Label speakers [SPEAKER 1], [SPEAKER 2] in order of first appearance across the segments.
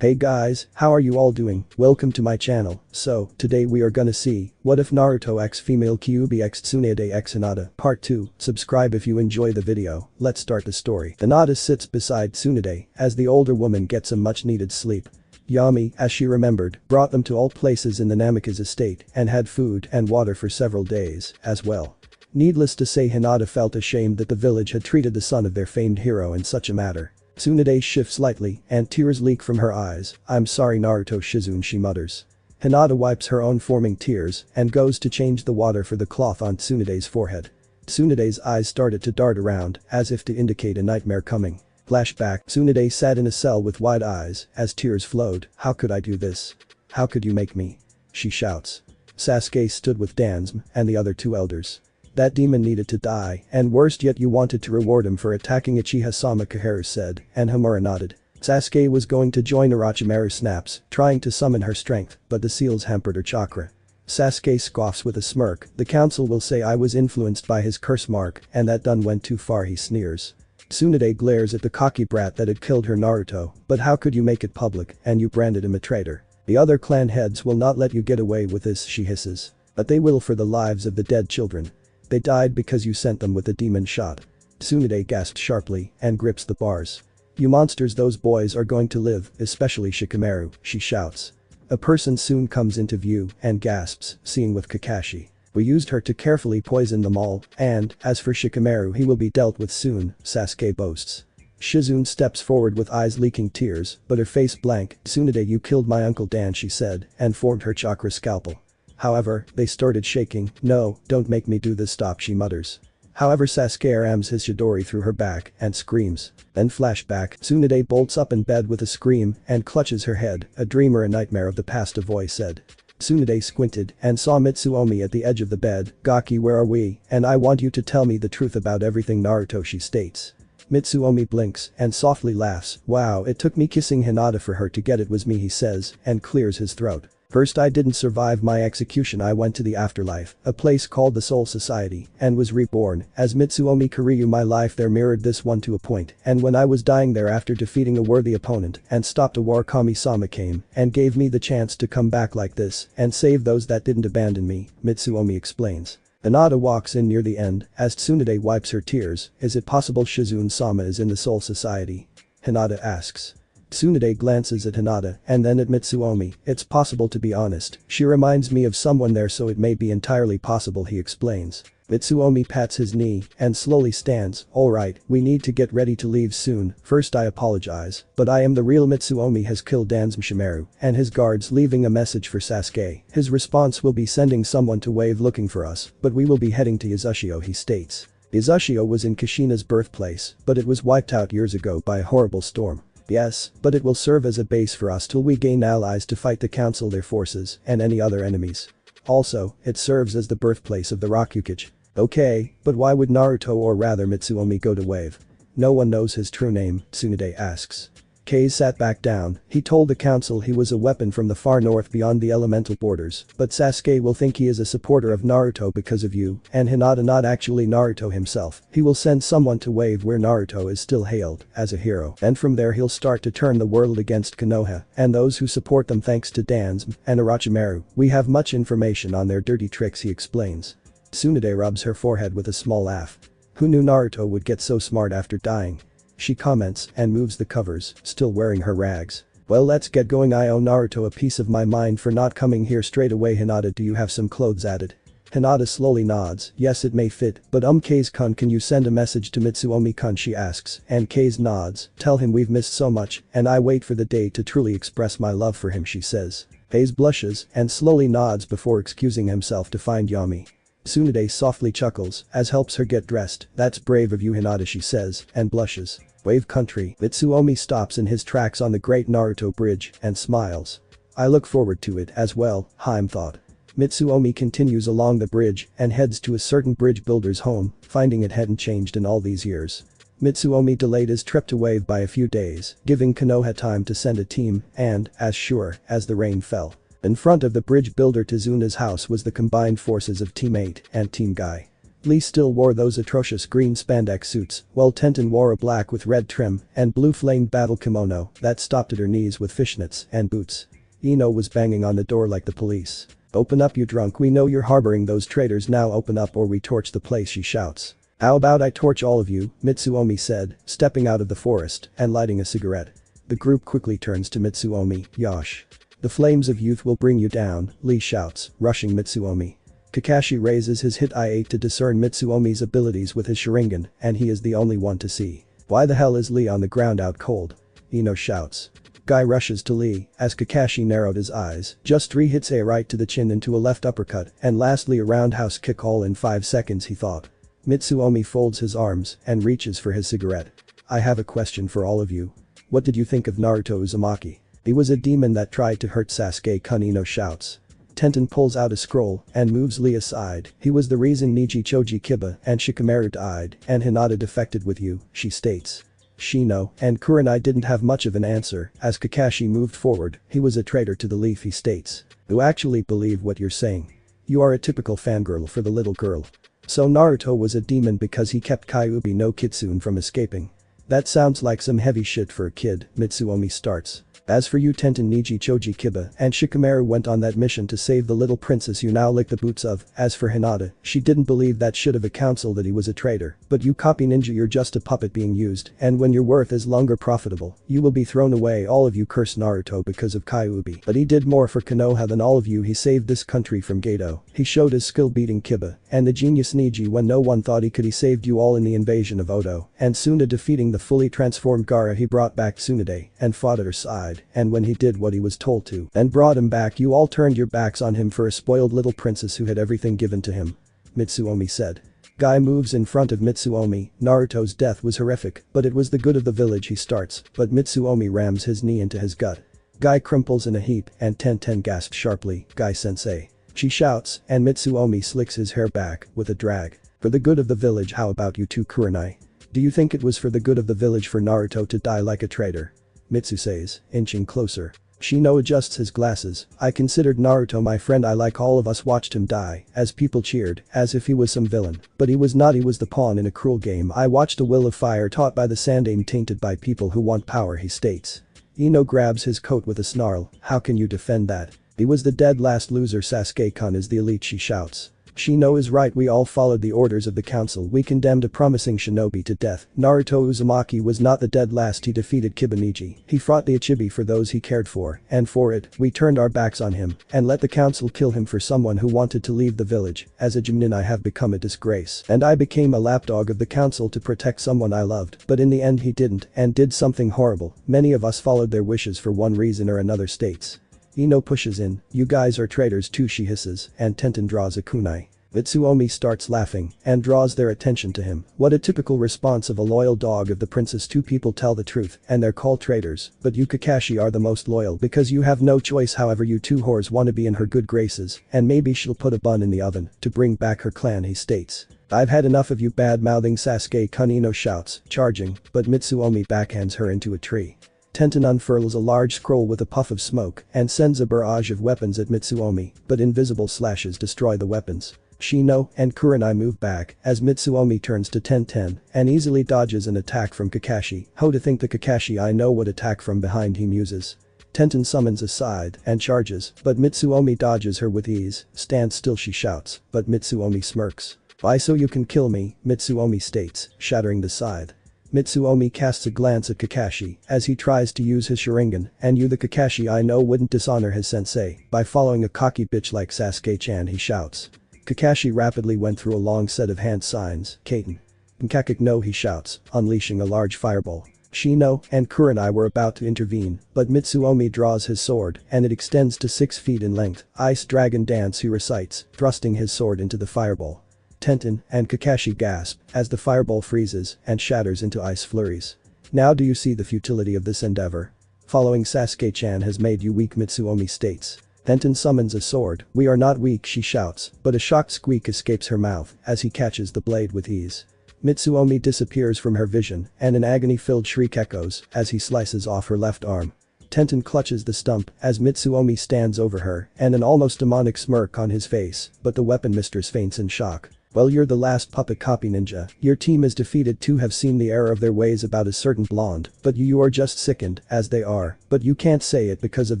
[SPEAKER 1] Hey guys, how are you all doing? Welcome to my channel. So, today we are gonna see, what if Naruto x female Kyubi x Tsunade x Hinata, part 2. Subscribe if you enjoy the video. Let's start the story. Hinata sits beside Tsunade as the older woman gets some much needed sleep. Yami, as she remembered, brought them to all places in the Namikaze estate and had food and water for several days, as well. Needless to say, Hinata felt ashamed that the village had treated the son of their famed hero in such a manner. Tsunade shifts slightly and tears leak from her eyes. "I'm sorry Naruto Shizune," she mutters. Hinata wipes her own forming tears and goes to change the water for the cloth on Tsunade's forehead. Tsunade's eyes started to dart around as if to indicate a nightmare coming. Flashback, Tsunade sat in a cell with wide eyes as tears flowed. "How could I do this? How could you make me?" she shouts. Sasuke stood with Dansme and the other two elders. "That demon needed to die, and worst yet you wanted to reward him for attacking Uchiha-sama," Kaharu said, and Homura nodded. Sasuke was going to join Orochimaru snaps, trying to summon her strength, but the seals hampered her chakra. Sasuke scoffs with a smirk. "The council will say I was influenced by his curse mark, and that done went too far," he sneers. Tsunade glares at the cocky brat that had killed her Naruto. "But how could you make it public, and you branded him a traitor? The other clan heads will not let you get away with this," she hisses. "But they will for the lives of the dead children. They died because you sent them with a demon shot." Tsunade gasps sharply and grips the bars. "You monsters, those boys are going to live, especially Shikamaru," she shouts. A person soon comes into view and gasps, seeing with Kakashi. "We used her to carefully poison them all, and, as for Shikamaru, he will be dealt with soon," Sasuke boasts. Shizune steps forward with eyes leaking tears, but her face blank. "Tsunade, you killed my uncle Dan," she said, and formed her chakra scalpel. However, they started shaking. "No, don't make me do this, stop," she mutters. However, Sasuke rams his Chidori through her back and screams. Then flashback, Tsunade bolts up in bed with a scream and clutches her head. "A dream or a nightmare of the past," a voice said. Tsunade squinted and saw Mitsuomi at the edge of the bed. "Gaki, where are we? And I want you to tell me the truth about everything, Naruto," she states. Mitsuomi blinks and softly laughs. "Wow, it took me kissing Hinata for her to get it was me," he says, and clears his throat. "First, I didn't survive my execution. I went to the afterlife, a place called the Soul Society, and was reborn as Mitsuomi Kiryu. My life there mirrored this one to a point, and when I was dying there after defeating a worthy opponent and stopped a war, Kami-sama came and gave me the chance to come back like this and save those that didn't abandon me," Mitsuomi explains. Hinata walks in near the end as Tsunade wipes her tears. "Is it possible Shizune-sama is in the Soul Society?" Hinata asks. Tsunade glances at Hinata and then at Mitsuomi. "It's possible, to be honest. She reminds me of someone there, so it may be entirely possible," he explains. Mitsuomi pats his knee and slowly stands. "Alright, we need to get ready to leave soon. First, I apologize, but I am the real Mitsuomi has killed Dansme Shimaru and his guards, leaving a message for Sasuke. His response will be sending someone to Wave looking for us, but we will be heading to Izushio," he states. Izushio was in Kushina's birthplace, but it was wiped out years ago by a horrible storm. "Yes, but it will serve as a base for us till we gain allies to fight the council, their forces, and any other enemies. Also, it serves as the birthplace of the Rokugage." "Okay, but why would Naruto, or rather Mitsuomi, go to Wave?" "No one knows his true name," Tsunade asks. Kei sat back down. He told the council he was a weapon from the far north beyond the elemental borders, but Sasuke will think he is a supporter of Naruto because of you, and Hinata, not actually Naruto himself. He will send someone to Wave where Naruto is still hailed as a hero, and from there he'll start to turn the world against Konoha and those who support them, thanks to Dansme and Orochimaru. We have much information on their dirty tricks," he explains. Tsunade rubs her forehead with a small laugh. "Who knew Naruto would get so smart after dying?" she comments and moves the covers, still wearing her rags. "Well, let's get going. I owe Naruto a piece of my mind for not coming here straight away." "Hinata, do you have some clothes added?" Hinata slowly nods. "Yes, it may fit, but Kei's-kun, can you send a message to Mitsuomi-kun?" she asks, and Kei's nods. "Tell him we've missed so much and I wait for the day to truly express my love for him," she says. Kei's blushes and slowly nods before excusing himself to find Yami. Tsunade softly chuckles as helps her get dressed. "That's brave of you, Hinata," she says, and blushes. Wave country. Mitsuomi stops in his tracks on the Great Naruto Bridge and smiles. "I look forward to it as well," Haim thought. Mitsuomi continues along the bridge and heads to a certain bridge builder's home, finding it hadn't changed in all these years. Mitsuomi delayed his trip to Wave by a few days, giving Konoha time to send a team and, as sure as the rain fell. In front of the bridge builder Tsunade's house was the combined forces of Team 8 and Team Guy. Lee still wore those atrocious green spandex suits, while Tenten wore a black with red trim and blue flamed battle kimono that stopped at her knees with fishnets and boots. Ino was banging on the door like the police. "Open up, you drunk, we know you're harboring those traitors, now open up or we torch the place," she shouts. "How about I torch all of you," Mitsuomi said, stepping out of the forest and lighting a cigarette. The group quickly turns to Mitsuomi. "Yosh. The flames of youth will bring you down," Lee shouts, rushing Mitsuomi. Kakashi raises his hit eye to discern Mitsuomi's abilities with his Sharingan, and he is the only one to see. "Why the hell is Lee on the ground out cold?" Ino shouts. Guy rushes to Lee as Kakashi narrowed his eyes, just 3 hits, a right to the chin into a left uppercut, and lastly a roundhouse kick, all in 5 seconds, he thought. Mitsuomi folds his arms and reaches for his cigarette. "I have a question for all of you. What did you think of Naruto Uzumaki? He was a demon that tried to hurt Sasuke," Ino shouts. Tenten pulls out a scroll and moves Lee aside. "He was the reason Niji Choji Kiba and Shikamaru died and Hinata defected with you," she states. Shino and Kurenai didn't have much of an answer as Kakashi moved forward. "He was a traitor to the leaf," he states. "You actually believe what you're saying? You are a typical fangirl for the little girl. So Naruto was a demon because he kept Kyubi no Kitsune from escaping. That sounds like some heavy shit for a kid," Mitsuomi starts. "As for you, Tenten, Niji Choji Kiba and Shikamaru went on that mission to save the little princess you now lick the boots of. As for Hinata, she didn't believe that shit of a council that he was a traitor. But you copy ninja, you're just a puppet being used, and when your worth is longer profitable, you will be thrown away. All of you curse Naruto because of Kyubi, but he did more for Konoha than all of you. He saved this country from Gedo. He showed his skill beating Kiba and the genius Niji when no one thought he could. He saved you all in the invasion of Odo and Suna, defeating the fully transformed Gaara. He brought back Tsunade and fought at her side. And when he did what he was told to and brought him back, you all turned your backs on him for a spoiled little princess who had everything given to him," Mitsuomi said. Guy moves in front of Mitsuomi. "Naruto's death was horrific, but it was the good of the village," he starts, but Mitsuomi rams his knee into his gut. Guy crumples in a heap and Tenten gasps sharply, "Guy-sensei." She shouts and Mitsuomi slicks his hair back with a drag. "For the good of the village, how about you too, Kurenai? Do you think it was for the good of the village for Naruto to die like a traitor?" Mitsu says, inching closer. Shino adjusts his glasses. "I considered Naruto my friend. I, like all of us, watched him die as people cheered as if he was some villain. But he was not. He was the pawn in a cruel game. I watched a will of fire taught by the Sandaime, tainted by people who want power," he states. Ino grabs his coat with a snarl. "How can you defend that? He was the dead last loser. Sasuke-kun is the elite," she shouts. "Shino is right. We all followed the orders of the council. We condemned a promising shinobi to death. Naruto Uzumaki was not the dead last. He defeated Kiba Niji. He fought the Ichibi for those he cared for, and for it, we turned our backs on him and let the council kill him for someone who wanted to leave the village. As a Jumnin, I have become a disgrace, and I became a lapdog of the council to protect someone I loved, but in the end he didn't and did something horrible. Many of us followed their wishes for one reason or another," states. Ino pushes in. "You guys are traitors too," she hisses, and Tenten draws a kunai. Mitsuomi starts laughing and draws their attention to him. "What a typical response of a loyal dog of the princess. 2 people tell the truth and they're called traitors, but you Kakashi are the most loyal because you have no choice. However, you 2 whores want to be in her good graces and maybe she'll put a bun in the oven to bring back her clan," he states. "I've had enough of you bad-mouthing Sasuke-kun," Ino shouts, charging, but Mitsuomi backhands her into a tree. Tenten unfurls a large scroll with a puff of smoke and sends a barrage of weapons at Mitsuomi, but invisible slashes destroy the weapons. Shino and Kurenai move back as Mitsuomi turns to Tenten and easily dodges an attack from Kakashi. "How to think the Kakashi I know would attack from behind," he muses. Tenten summons a scythe and charges, but Mitsuomi dodges her with ease. "Stand still," she shouts, but Mitsuomi smirks. "Why, so you can kill me?" Mitsuomi states, shattering the scythe. Mitsuomi casts a glance at Kakashi as he tries to use his Sharingan, "And you, the Kakashi I know, wouldn't dishonor his sensei by following a cocky bitch like Sasuke-chan," he shouts. Kakashi rapidly went through a long set of hand signs. "Kaiten. Nkakik no," he shouts, unleashing a large fireball. Shino and Kurenai were about to intervene, but Mitsuomi draws his sword and it extends to 6 feet in length. "Ice Dragon Dance," he recites, thrusting his sword into the fireball. Tenten and Kakashi gasp as the fireball freezes and shatters into ice flurries. "Now do you see the futility of this endeavor? Following Sasuke-chan has made you weak," Mitsuomi states. Tenten summons a sword. "We are not weak," she shouts, but a shocked squeak escapes her mouth as he catches the blade with ease. Mitsuomi disappears from her vision and an agony-filled shriek echoes as he slices off her left arm. Tenten clutches the stump as Mitsuomi stands over her and an almost demonic smirk on his face, but the weapon mistress faints in shock. Well, you're the last puppet copy ninja. Your team is defeated to have seen the error of their ways about a certain blonde, but you are just sickened, as they are. But you can't say it because of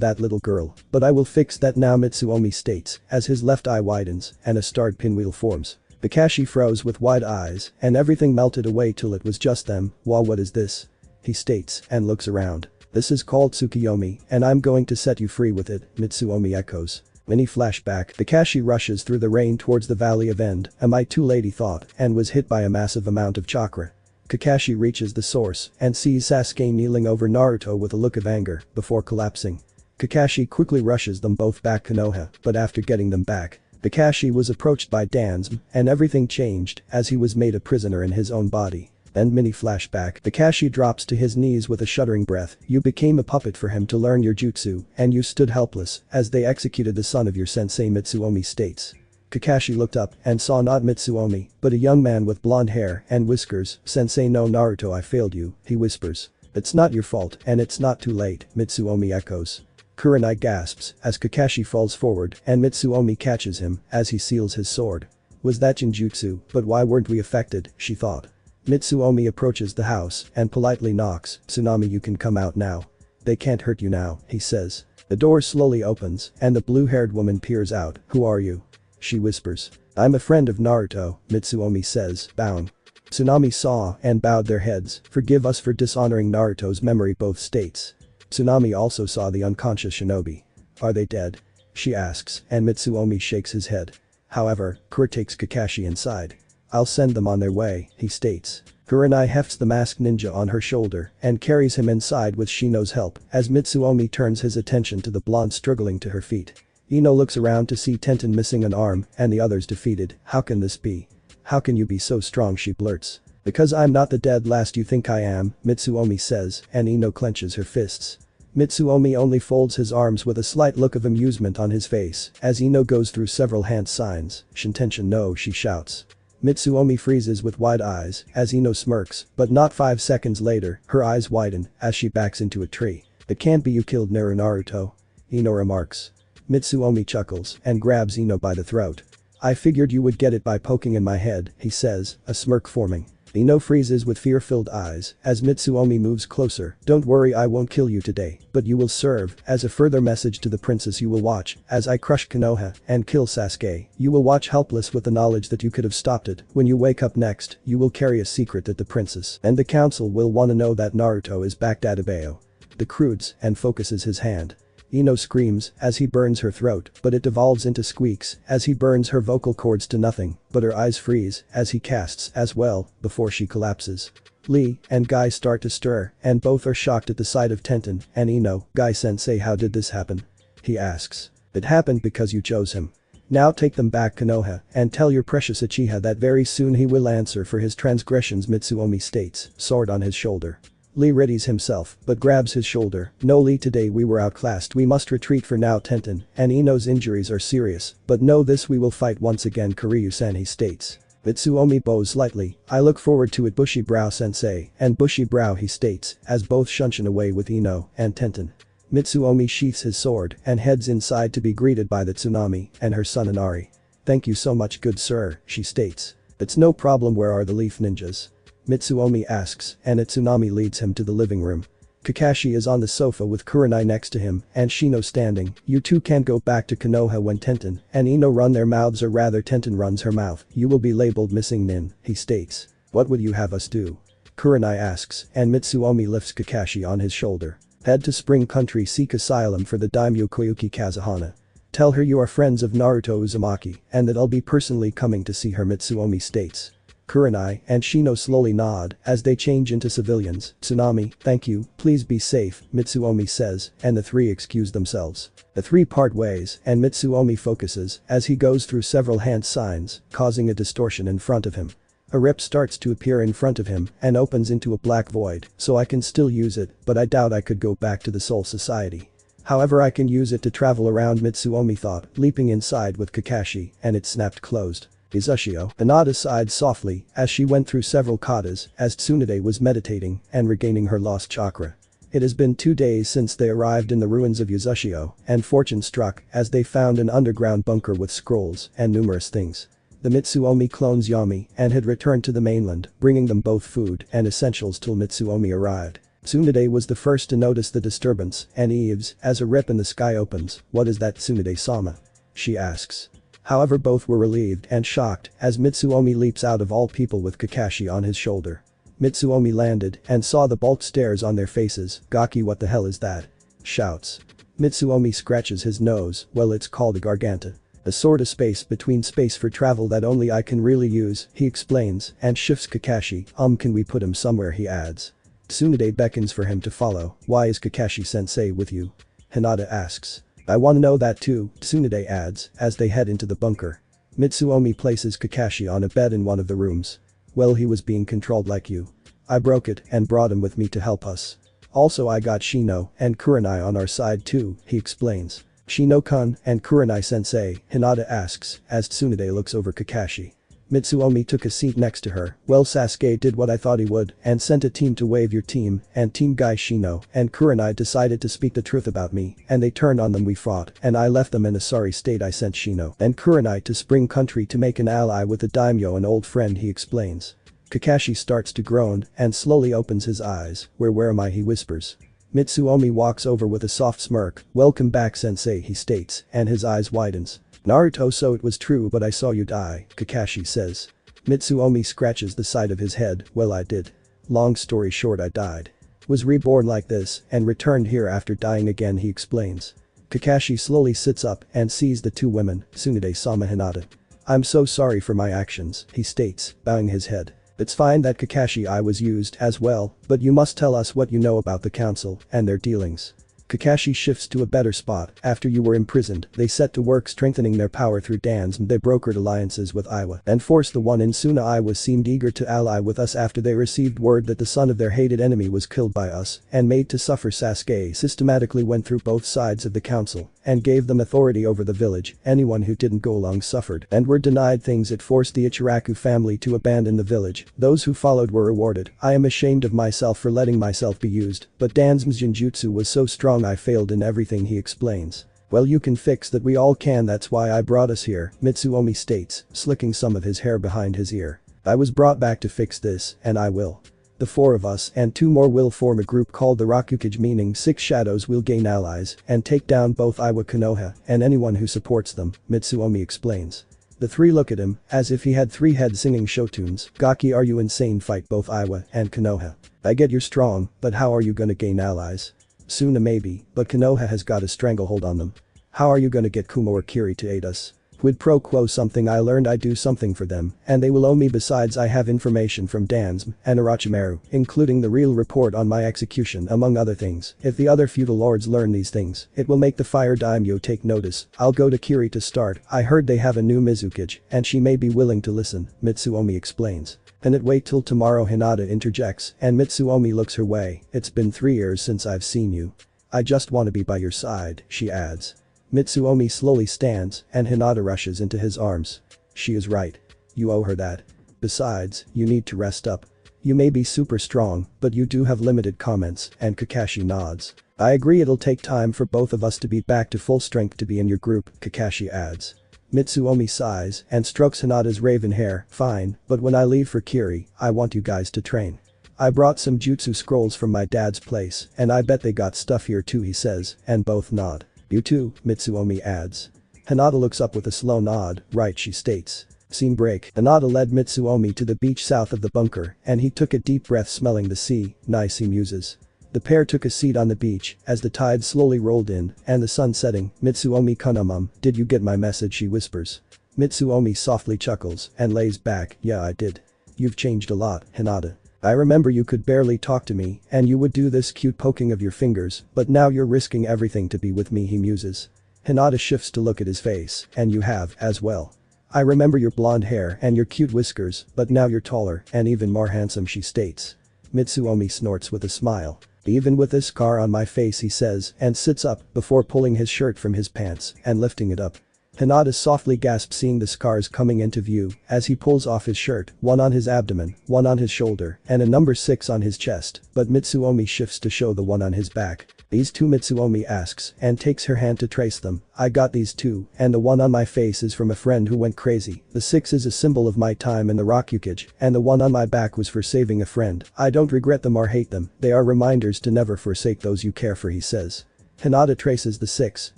[SPEAKER 1] that little girl. But I will fix that now, Mitsuomi states, as his left eye widens and a starred pinwheel forms. Kakashi froze with wide eyes, and everything melted away till it was just them. Wow, what is this? He states, and looks around. This is called Tsukiyomi, and I'm going to set you free with it, Mitsuomi echoes. Mini flashback, Kakashi rushes through the rain towards the Valley of End, am I too late he thought, and was hit by a massive amount of chakra. Kakashi reaches the source and sees Sasuke kneeling over Naruto with a look of anger, before collapsing. Kakashi quickly rushes them both back Konoha, but after getting them back, Kakashi was approached by Danzm, and everything changed as he was made a prisoner in his own body. Then mini flashback, Kakashi drops to his knees with a shuddering breath, you became a puppet for him to learn your jutsu, and you stood helpless as they executed the son of your sensei, Mitsuomi states. Kakashi looked up and saw not Mitsuomi, but a young man with blonde hair and whiskers. Sensei no Naruto, I failed you, he whispers. It's not your fault and it's not too late, Mitsuomi echoes. Kurenai gasps as Kakashi falls forward and Mitsuomi catches him as he seals his sword. Was that genjutsu, but why weren't we affected, she thought. Mitsuomi approaches the house and politely knocks, Tsunami, you can come out now. They can't hurt you now, he says. The door slowly opens and the blue-haired woman peers out, who are you? She whispers. I'm a friend of Naruto, Mitsuomi says, bowing. Tsunami saw and bowed their heads, forgive us for dishonoring Naruto's memory, both states. Tsunami also saw the unconscious shinobi. Are they dead? She asks and Mitsuomi shakes his head. However, Kur takes Kakashi inside. I'll send them on their way, he states. Kurenai hefts the masked ninja on her shoulder and carries him inside with Shino's help as Mitsuomi turns his attention to the blonde struggling to her feet. Ino looks around to see Tenten missing an arm and the others defeated. How can this be? How can you be so strong, she blurts. Because I'm not the dead last you think I am, Mitsuomi says, and Ino clenches her fists. Mitsuomi only folds his arms with a slight look of amusement on his face as Ino goes through several hand signs. Shintention no, she shouts. Mitsuomi freezes with wide eyes as Ino smirks, but not 5 seconds later, her eyes widen as she backs into a tree. It can't be you killed Naruto. Ino remarks. Mitsuomi chuckles and grabs Ino by the throat. I figured you would get it by poking in my head, he says, a smirk forming. Ino freezes with fear-filled eyes as Mitsuomi moves closer. Don't worry, I won't kill you today, but you will serve as a further message to the princess. You will watch as I crush Konoha and kill Sasuke. You will watch helpless with the knowledge that you could have stopped it. When you wake up next, you will carry a secret that the princess and the council will wanna know that Naruto is back at Abayo. The crudes and focuses his hand. Ino screams as he burns her throat, but it devolves into squeaks as he burns her vocal cords to nothing, but her eyes freeze as he casts as well before she collapses. Lee and Guy start to stir and both are shocked at the sight of Tenten and Ino. Guy-sensei, how did this happen? He asks. It happened because you chose him. Now take them back Konoha and tell your precious Uchiha that very soon he will answer for his transgressions, Mitsuomi states, sword on his shoulder. Lee readies himself, but grabs his shoulder. No Lee, today we were outclassed, we must retreat for now. Tenten and Ino's injuries are serious, but know this, we will fight once again, Kiryu-san, he states. Mitsuomi bows slightly, I look forward to it, bushy brow sensei, and bushy brow, he states, as both shunshin away with Ino and Tenten. Mitsuomi sheaths his sword and heads inside to be greeted by the Tsunami and her son Inari. Thank you so much, good sir, she states. It's no problem, where are the leaf ninjas? Mitsuomi asks, and a Tsunami leads him to the living room. Kakashi is on the sofa with Kurenai next to him and Shino standing. You two can't go back to Konoha when Tenten and Ino run their mouths, or rather Tenten runs her mouth. You will be labeled missing nin, he states. What would you have us do? Kurenai asks, and Mitsuomi lifts Kakashi on his shoulder. Head to Spring Country, seek asylum for the daimyo Koyuki Kazuhana. Tell her you are friends of Naruto Uzumaki and that I'll be personally coming to see her, Mitsuomi states. Kurenai and Shino slowly nod as they change into civilians. Tsunami, thank you, please be safe, Mitsuomi says, and the three excuse themselves. The three part ways and Mitsuomi focuses as he goes through several hand signs, causing a distortion in front of him. A rip starts to appear in front of him and opens into a black void, so I can still use it, but I doubt I could go back to the Soul Society. However, I can use it to travel around, Mitsuomi thought, leaping inside with Kakashi, and it snapped closed. Izushio. Hinata sighed softly as she went through several katas as Tsunade was meditating and regaining her lost chakra. It has been 2 days since they arrived in the ruins of Izushio, and fortune struck as they found an underground bunker with scrolls and numerous things. The Mitsuomi clones Yami and had returned to the mainland, bringing them both food and essentials till Mitsuomi arrived. Tsunade was the first to notice the disturbance and eaves as a rip in the sky opens. "What is that, Tsunade-sama?" she asks. However, both were relieved and shocked as Mitsuomi leaps out of all people with Kakashi on his shoulder. Mitsuomi landed and saw the bulk stares on their faces. "Gaki, what the hell is that?" shouts. Mitsuomi scratches his nose. "Well, it's called a garganta. A sort of space between space for travel that only I can really use," he explains and shifts Kakashi. Can we put him somewhere?" he adds. Tsunade beckons for him to follow. "Why is Kakashi-sensei with you?" Hinata asks. "I wanna know that too," Tsunade adds as they head into the bunker. Mitsuomi places Kakashi on a bed in one of the rooms. "Well, he was being controlled like you. I broke it and brought him with me to help us. Also, I got Shino and Kurenai on our side too," he explains. "Shino-kun and Kurenai-sensei?" Hinata asks as Tsunade looks over Kakashi. Mitsuomi took a seat next to her. "Well, Sasuke did what I thought he would and sent a team to wave your team, and Team Guy Shino and Kurenai decided to speak the truth about me, and they turned on them. We fought, and I left them in a sorry state. I sent Shino and Kurenai to Spring Country to make an ally with the daimyo, an old friend," he explains. Kakashi starts to groan and slowly opens his eyes. Where am I?" he whispers. Mitsuomi walks over with a soft smirk. "Welcome back, sensei," he states, and his eyes widens. "Naruto, so it was true, but I saw you die," Kakashi says. Mitsuomi scratches the side of his head. "Well, I did. Long story short, I died. Was reborn like this and returned here after dying again," he explains. Kakashi slowly sits up and sees the two women. "Tsunade-sama, Hinata. I'm so sorry for my actions," he states, bowing his head. "It's fine that Kakashi I was used as well, but you must tell us what you know about the council and their dealings." Kakashi shifts to a better spot. "After you were imprisoned, they set to work strengthening their power through dans. They brokered alliances with Iwa and forced the one in Suna. Iwa seemed eager to ally with us after they received word that the son of their hated enemy was killed by us and made to suffer. Sasuke systematically went through both sides of the council and gave them authority over the village. Anyone who didn't go along suffered and were denied things. It forced the Ichiraku family to abandon the village. Those who followed were rewarded. I am ashamed of myself for letting myself be used, but Dan's genjutsu was so strong I failed in everything," he explains. "Well, you can fix that, we all can, that's why I brought us here," Mitsuomi states, slicking some of his hair behind his ear. "I was brought back to fix this, and I will. The four of us and two more will form a group called the Rokukage, meaning 6 shadows. Will gain allies and take down both Iwa Konoha and anyone who supports them," Mitsuomi explains. The three look at him as if he had 3 heads singing show tunes. "Gaki, are you insane? Fight both Iwa and Konoha. I get you're strong, but how are you gonna gain allies? Suna maybe, but Konoha has got a stranglehold on them. How are you gonna get Kumo or Kiri to aid us? Quid pro quo, something I learned. I do something for them and they will owe me. Besides, I have information from Dansm and Orochimaru, including the real report on my execution, among other things. If the other feudal lords learn these things, it will make the fire daimyo take notice. I'll go to Kiri to start. I heard they have a new Mizukage and she may be willing to listen," Mitsuomi explains. "Can it wait till tomorrow?" Hinata interjects and Mitsuomi looks her way. "It's been 3 years since I've seen you. I just want to be by your side," she adds. Mitsuomi slowly stands and Hinata rushes into his arms. "She is right. You owe her that. Besides, you need to rest up. You may be super strong, but you do have limited comments," and Kakashi nods. "I agree, it'll take time for both of us to be back to full strength to be in your group," Kakashi adds. Mitsuomi sighs and strokes Hinata's raven hair. "Fine, but when I leave for Kiri, I want you guys to train. I brought some jutsu scrolls from my dad's place and I bet they got stuff here too," he says, and both nod. "You too," Mitsuomi adds. Hinata looks up with a slow nod. "Right," she states. Scene break. Hinata led Mitsuomi to the beach south of the bunker and he took a deep breath, smelling the sea. "Nice," he muses. The pair took a seat on the beach as the tide slowly rolled in and the sun setting. "Mitsuomi-kun, did you get my message?" she whispers. Mitsuomi softly chuckles and lays back. "Yeah, I did. You've changed a lot, Hinata. I remember you could barely talk to me and you would do this cute poking of your fingers, but now you're risking everything to be with me," he muses. Hinata shifts to look at his face. "And you have, as well. I remember your blonde hair and your cute whiskers, but now you're taller and even more handsome," she states. Mitsuomi snorts with a smile. "Even with this scar on my face," he says and sits up before pulling his shirt from his pants and lifting it up. Hinata softly gasps, seeing the scars coming into view as he pulls off his shirt, one on his abdomen, one on his shoulder, and a number 6 on his chest, but Mitsuomi shifts to show the one on his back. These two, Mitsuomi asks and takes her hand to trace them. I got these two, and the one on my face is from a friend who went crazy. The 6 is a symbol of my time in the Rokugage, and the one on my back was for saving a friend. I don't regret them or hate them, they are reminders to never forsake those you care for, he says. Hinata traces the 6,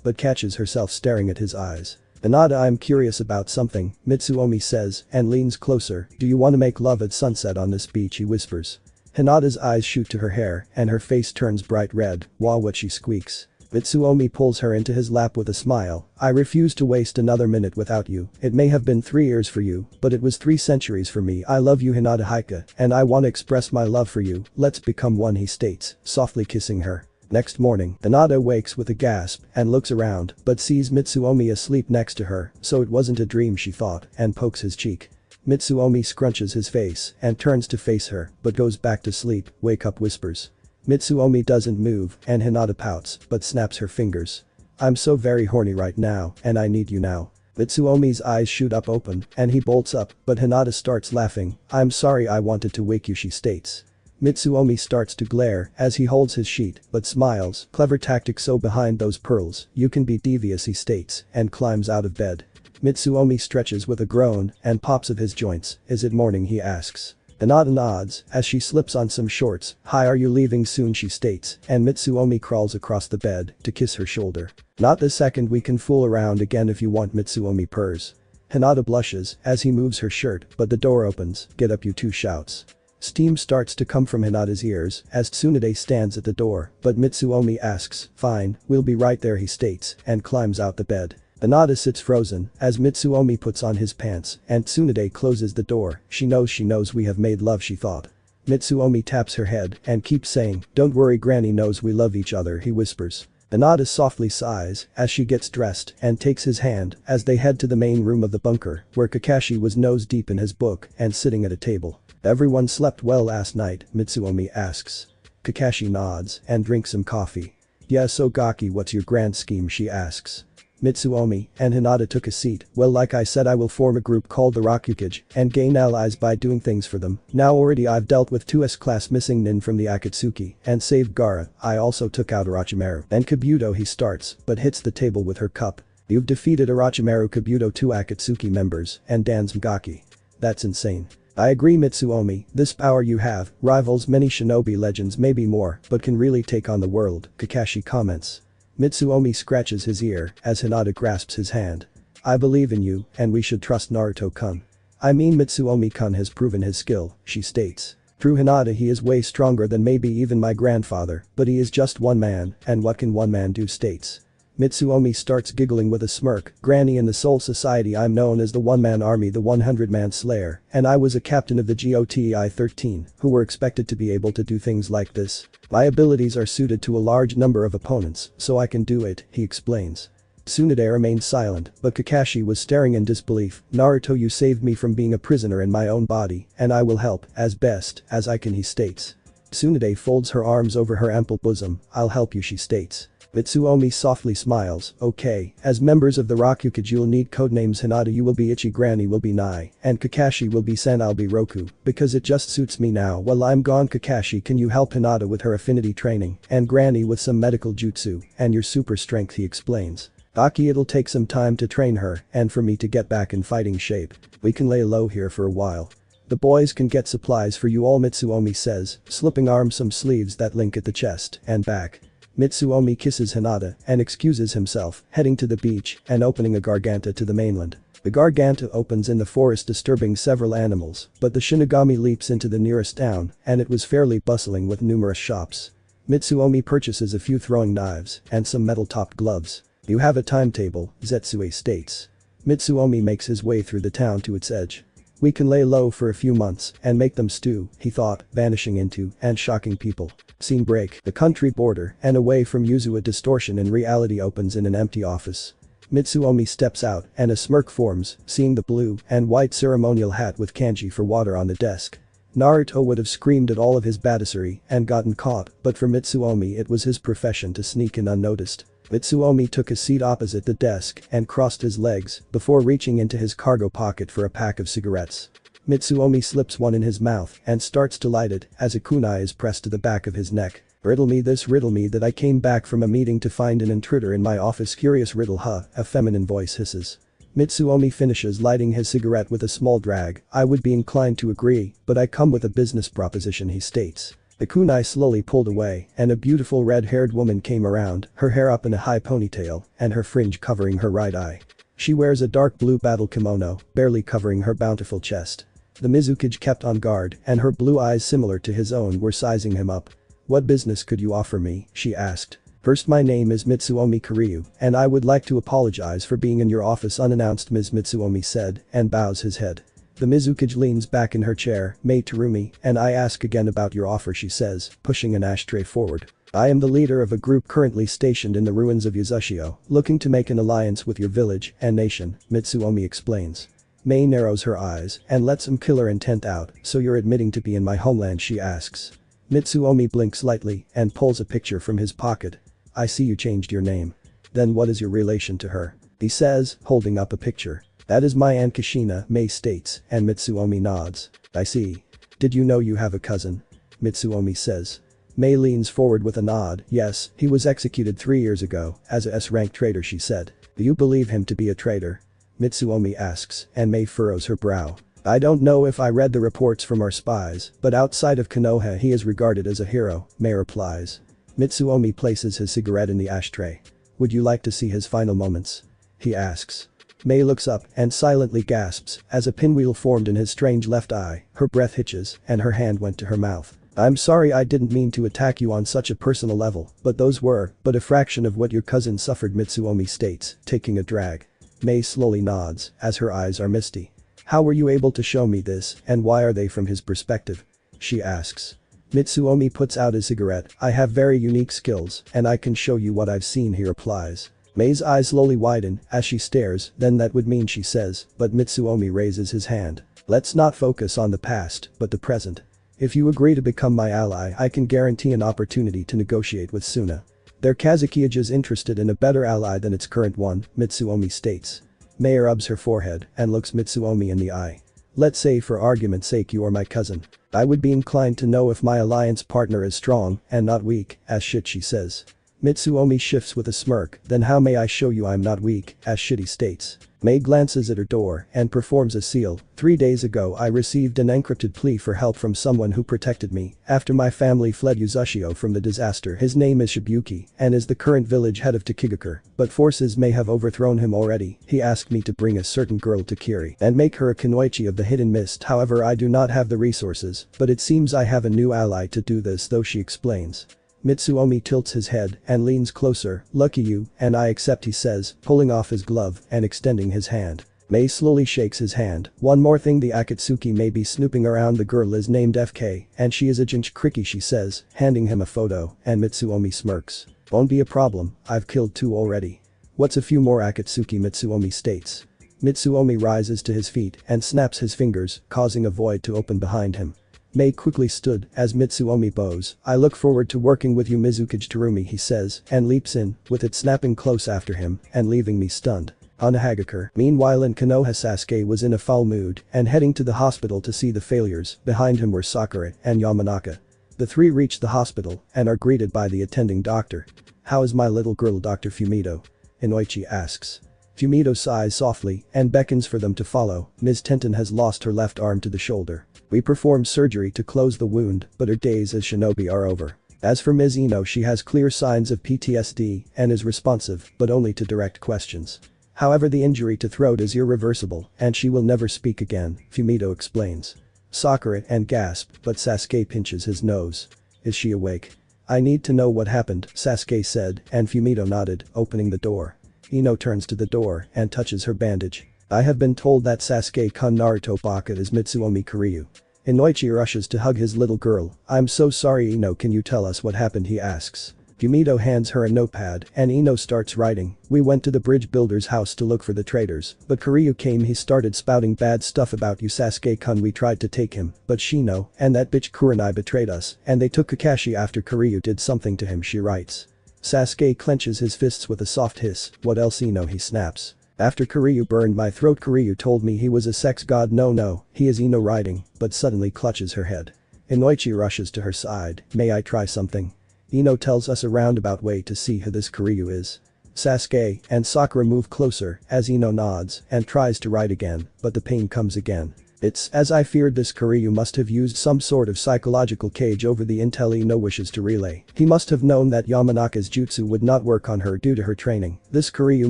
[SPEAKER 1] but catches herself staring at his eyes. Hinata, I'm curious about something, Mitsuomi says, and leans closer. Do you want to make love at sunset on this beach, he whispers. Hinata's eyes shoot to her hair, and her face turns bright red. Wow, what, she squeaks. Mitsuomi pulls her into his lap with a smile. I refuse to waste another minute without you. It may have been 3 years for you, but it was 3 centuries for me. I love you, Hinata Haika, and I want to express my love for you. Let's become one, he states, softly kissing her. Next morning, Hinata wakes with a gasp and looks around, but sees Mitsuomi asleep next to her, so it wasn't a dream, she thought, and pokes his cheek. Mitsuomi scrunches his face and turns to face her, but goes back to sleep. Wake up, whispers. Mitsuomi doesn't move, and Hinata pouts, but snaps her fingers. I'm so very horny right now, and I need you now. Mitsuomi's eyes shoot up open, and he bolts up, but Hinata starts laughing. I'm sorry, I wanted to wake you, she states. Mitsuomi starts to glare as he holds his sheet, but smiles. Clever tactic, so behind those pearls, you can be devious, he states, and climbs out of bed. Mitsuomi stretches with a groan and pops of his joints. Is it morning, he asks. Hinata nods as she slips on some shorts. Hi, are you leaving soon, she states, and Mitsuomi crawls across the bed to kiss her shoulder. Not this second, we can fool around again if you want, Mitsuomi purrs. Hinata blushes as he moves her shirt, but the door opens. Get up, you two, shouts. Steam starts to come from Hinata's ears as Tsunade stands at the door, but Mitsuomi asks, fine, we'll be right there, he states, and climbs out the bed. Hinata sits frozen as Mitsuomi puts on his pants and Tsunade closes the door. She knows we have made love, she thought. Mitsuomi taps her head and keeps saying, don't worry, Granny knows we love each other, he whispers. Hinata softly sighs as she gets dressed and takes his hand as they head to the main room of the bunker, where Kakashi was nose deep in his book and sitting at a table. Everyone slept well last night, Mitsuomi asks. Kakashi nods and drinks some coffee. Yeah, so Gaki, what's your grand scheme, she asks. Mitsuomi and Hinata took a seat. Well, like I said, I will form a group called the Rokugage and gain allies by doing things for them. Now already I've dealt with 2 S-class missing nin from the Akatsuki and saved Gaara. I also took out Orochimaru and Kabuto, he starts, but hits the table with her cup. You've defeated Orochimaru, Kabuto, 2 Akatsuki members, and Dan's Mgaki. That's insane. I agree, Mitsuomi, this power you have rivals many shinobi legends, maybe more, but can really take on the world, Kakashi comments. Mitsuomi scratches his ear as Hinata grasps his hand. I believe in you, and we should trust Naruto-kun. I mean, Mitsuomi-kun has proven his skill, she states. Through Hinata, he is way stronger than maybe even my grandfather, but he is just one man, and what can one man do, states. Mitsuomi starts giggling with a smirk. Granny, in the Soul Society I'm known as the one-man army, the 100-man slayer, and I was a captain of the GOTI-13, who were expected to be able to do things like this. My abilities are suited to a large number of opponents, so I can do it, he explains. Tsunade remained silent, but Kakashi was staring in disbelief. Naruto, you saved me from being a prisoner in my own body, and I will help, as best as I can, he states. Tsunade folds her arms over her ample bosom. I'll help you, she states. Mitsuomi softly smiles. Okay, as members of the Rokugage you'll need codenames. Hinata, you will be Ichi, Granny will be Nai, and Kakashi will be Sen, I'll be Roku, because it just suits me now while I'm gone. Kakashi, can you help Hinata with her affinity training, and Granny with some medical jutsu, and your super strength, he explains. Taki, it'll take some time to train her, and for me to get back in fighting shape. We can lay low here for a while. The boys can get supplies for you all, Mitsuomi says, slipping arm some sleeves that link at the chest and back. Mitsuomi kisses Hinata and excuses himself, heading to the beach and opening a Garganta to the mainland. The Garganta opens in the forest, disturbing several animals, but the Shinigami leaps into the nearest town, and it was fairly bustling with numerous shops. Mitsuomi purchases a few throwing knives and some metal-topped gloves. You have a timetable, Zetsue states. Mitsuomi makes his way through the town to its edge. We can lay low for a few months and make them stew, he thought, vanishing into and shocking people. Scene break. The country border and away from Yuzu, a distortion in reality opens in an empty office. Mitsuomi steps out and a smirk forms, seeing the blue and white ceremonial hat with kanji for water on the desk. Naruto would have screamed at all of his badassery and gotten caught, but for Mitsuomi it was his profession to sneak in unnoticed. Mitsuomi took a seat opposite the desk and crossed his legs before reaching into his cargo pocket for a pack of cigarettes. Mitsuomi slips one in his mouth and starts to light it as a kunai is pressed to the back of his neck. Riddle me this, riddle me that. I came back from a meeting to find an intruder in my office. Curious riddle, huh? A feminine voice hisses. Mitsuomi finishes lighting his cigarette with a small drag. I would be inclined to agree, but I come with a business proposition, he states. The kunai slowly pulled away, and a beautiful red-haired woman came around, her hair up in a high ponytail, and her fringe covering her right eye. She wears a dark blue battle kimono, barely covering her bountiful chest. The Mizukage kept on guard, and her blue eyes similar to his own were sizing him up. What business could you offer me? She asked. First, my name is Mitsuomi Kiryu, and I would like to apologize for being in your office unannounced, Ms. Mitsuomi said, and bows his head. The Mizukage leans back in her chair. May Terumi, and I ask again about your offer, she says, pushing an ashtray forward. I am the leader of a group currently stationed in the ruins of Yuzushio, looking to make an alliance with your village and nation, Mitsuomi explains. May narrows her eyes and lets some killer intent out. So you're admitting to be in my homeland, she asks. Mitsuomi blinks lightly and pulls a picture from his pocket. I see you changed your name. Then what is your relation to her? He says, holding up a picture. That is my Aunt Kashina, May states, and Mitsuomi nods. I see. Did you know you have a cousin? Mitsuomi says. May leans forward with a nod. Yes, he was executed 3 years ago as a S-rank traitor, she said. Do you believe him to be a traitor? Mitsuomi asks, and May furrows her brow. I don't know if I read the reports from our spies, but outside of Konoha he is regarded as a hero, May replies. Mitsuomi places his cigarette in the ashtray. Would you like to see his final moments? He asks. May looks up and silently gasps as a pinwheel formed in his strange left eye, her breath hitches, and her hand went to her mouth. I'm sorry, I didn't mean to attack you on such a personal level, but those were but a fraction of what your cousin suffered, Mitsuomi states, taking a drag. May slowly nods as her eyes are misty. How were you able to show me this, and why are they from his perspective? She asks. Mitsuomi puts out his cigarette. I have very unique skills, and I can show you what I've seen, he replies. May's eyes slowly widen as she stares. Then that would mean, she says, but Mitsuomi raises his hand. Let's not focus on the past, but the present. If you agree to become my ally, I can guarantee an opportunity to negotiate with Suna. Their Kazukiage is interested in a better ally than its current one, Mitsuomi states. May rubs her forehead and looks Mitsuomi in the eye. Let's say for argument's sake you are my cousin. I would be inclined to know if my alliance partner is strong and not weak as shit, she says. Mitsuomi shifts with a smirk. Then how may I show you I'm not weak as shit, he states. May glances at her door and performs a seal. 3 days ago I received an encrypted plea for help from someone who protected me after my family fled Yuzushio from the disaster. His name is Shibuki and is the current village head of Takigakure, but forces may have overthrown him already. He asked me to bring a certain girl to Kiri and make her a kunoichi of the hidden mist. However, I do not have the resources, but it seems I have a new ally to do this, though, she explains. Mitsuomi tilts his head and leans closer. Lucky you, and I accept, he says, pulling off his glove and extending his hand. May slowly shakes his hand. One more thing, the Akatsuki may be snooping around. The girl is named FK and she is a genjutsu, she says, handing him a photo, and Mitsuomi smirks. Won't be a problem, I've killed 2 already. What's a few more, Akatsuki, Mitsuomi states. Mitsuomi rises to his feet and snaps his fingers, causing a void to open behind him. May quickly stood as Mitsuomi bows. I look forward to working with you, Mizukage Terumi, he says, and leaps in, with it snapping close after him and leaving me stunned. On Hagakure. Meanwhile in Konoha, Sasuke was in a foul mood and heading to the hospital to see the failures. Behind him were Sakura and Yamanaka. The 3 reach the hospital and are greeted by the attending doctor. How is my little girl, Dr. Fumito? Inoichi asks. Fumito sighs softly and beckons for them to follow. Ms. Tenten has lost her left arm to the shoulder. We performed surgery to close the wound, but her days as shinobi are over. As for Ms. Ino, she has clear signs of PTSD and is responsive, but only to direct questions. However, the injury to throat is irreversible and she will never speak again, Fumito explains. Sakura and gasp, but Sasuke pinches his nose. Is she awake? I need to know what happened, Sasuke said, and Fumito nodded, opening the door. Ino turns to the door and touches her bandage. I have been told that Sasuke-kun Naruto Baka is Mitsuomi Kiryu. Inoichi rushes to hug his little girl. I'm so sorry, Ino, can you tell us what happened, he asks. Fumito hands her a notepad and Ino starts writing. We went to the bridge builder's house to look for the traitors, but Kiryu came. He started spouting bad stuff about you, Sasuke-kun. We tried to take him, but Shino and that bitch Kurenai betrayed us and they took Kakashi after Kiryu did something to him, she writes. Sasuke clenches his fists with a soft hiss. What else, Ino, he snaps. After Kiryu burned my throat, Kiryu told me he was a sex god. No, he is, Ino writing, but suddenly clutches her head. Inoichi rushes to her side. May I try something? Ino tells us a roundabout way to see who this Kiryu is. Sasuke and Sakura move closer as Ino nods and tries to write again, but the pain comes again. It's as I feared, this Kiryu must have used some sort of psychological cage over the intel Ino wishes to relay. He must have known that Yamanaka's jutsu would not work on her due to her training. This Kiryu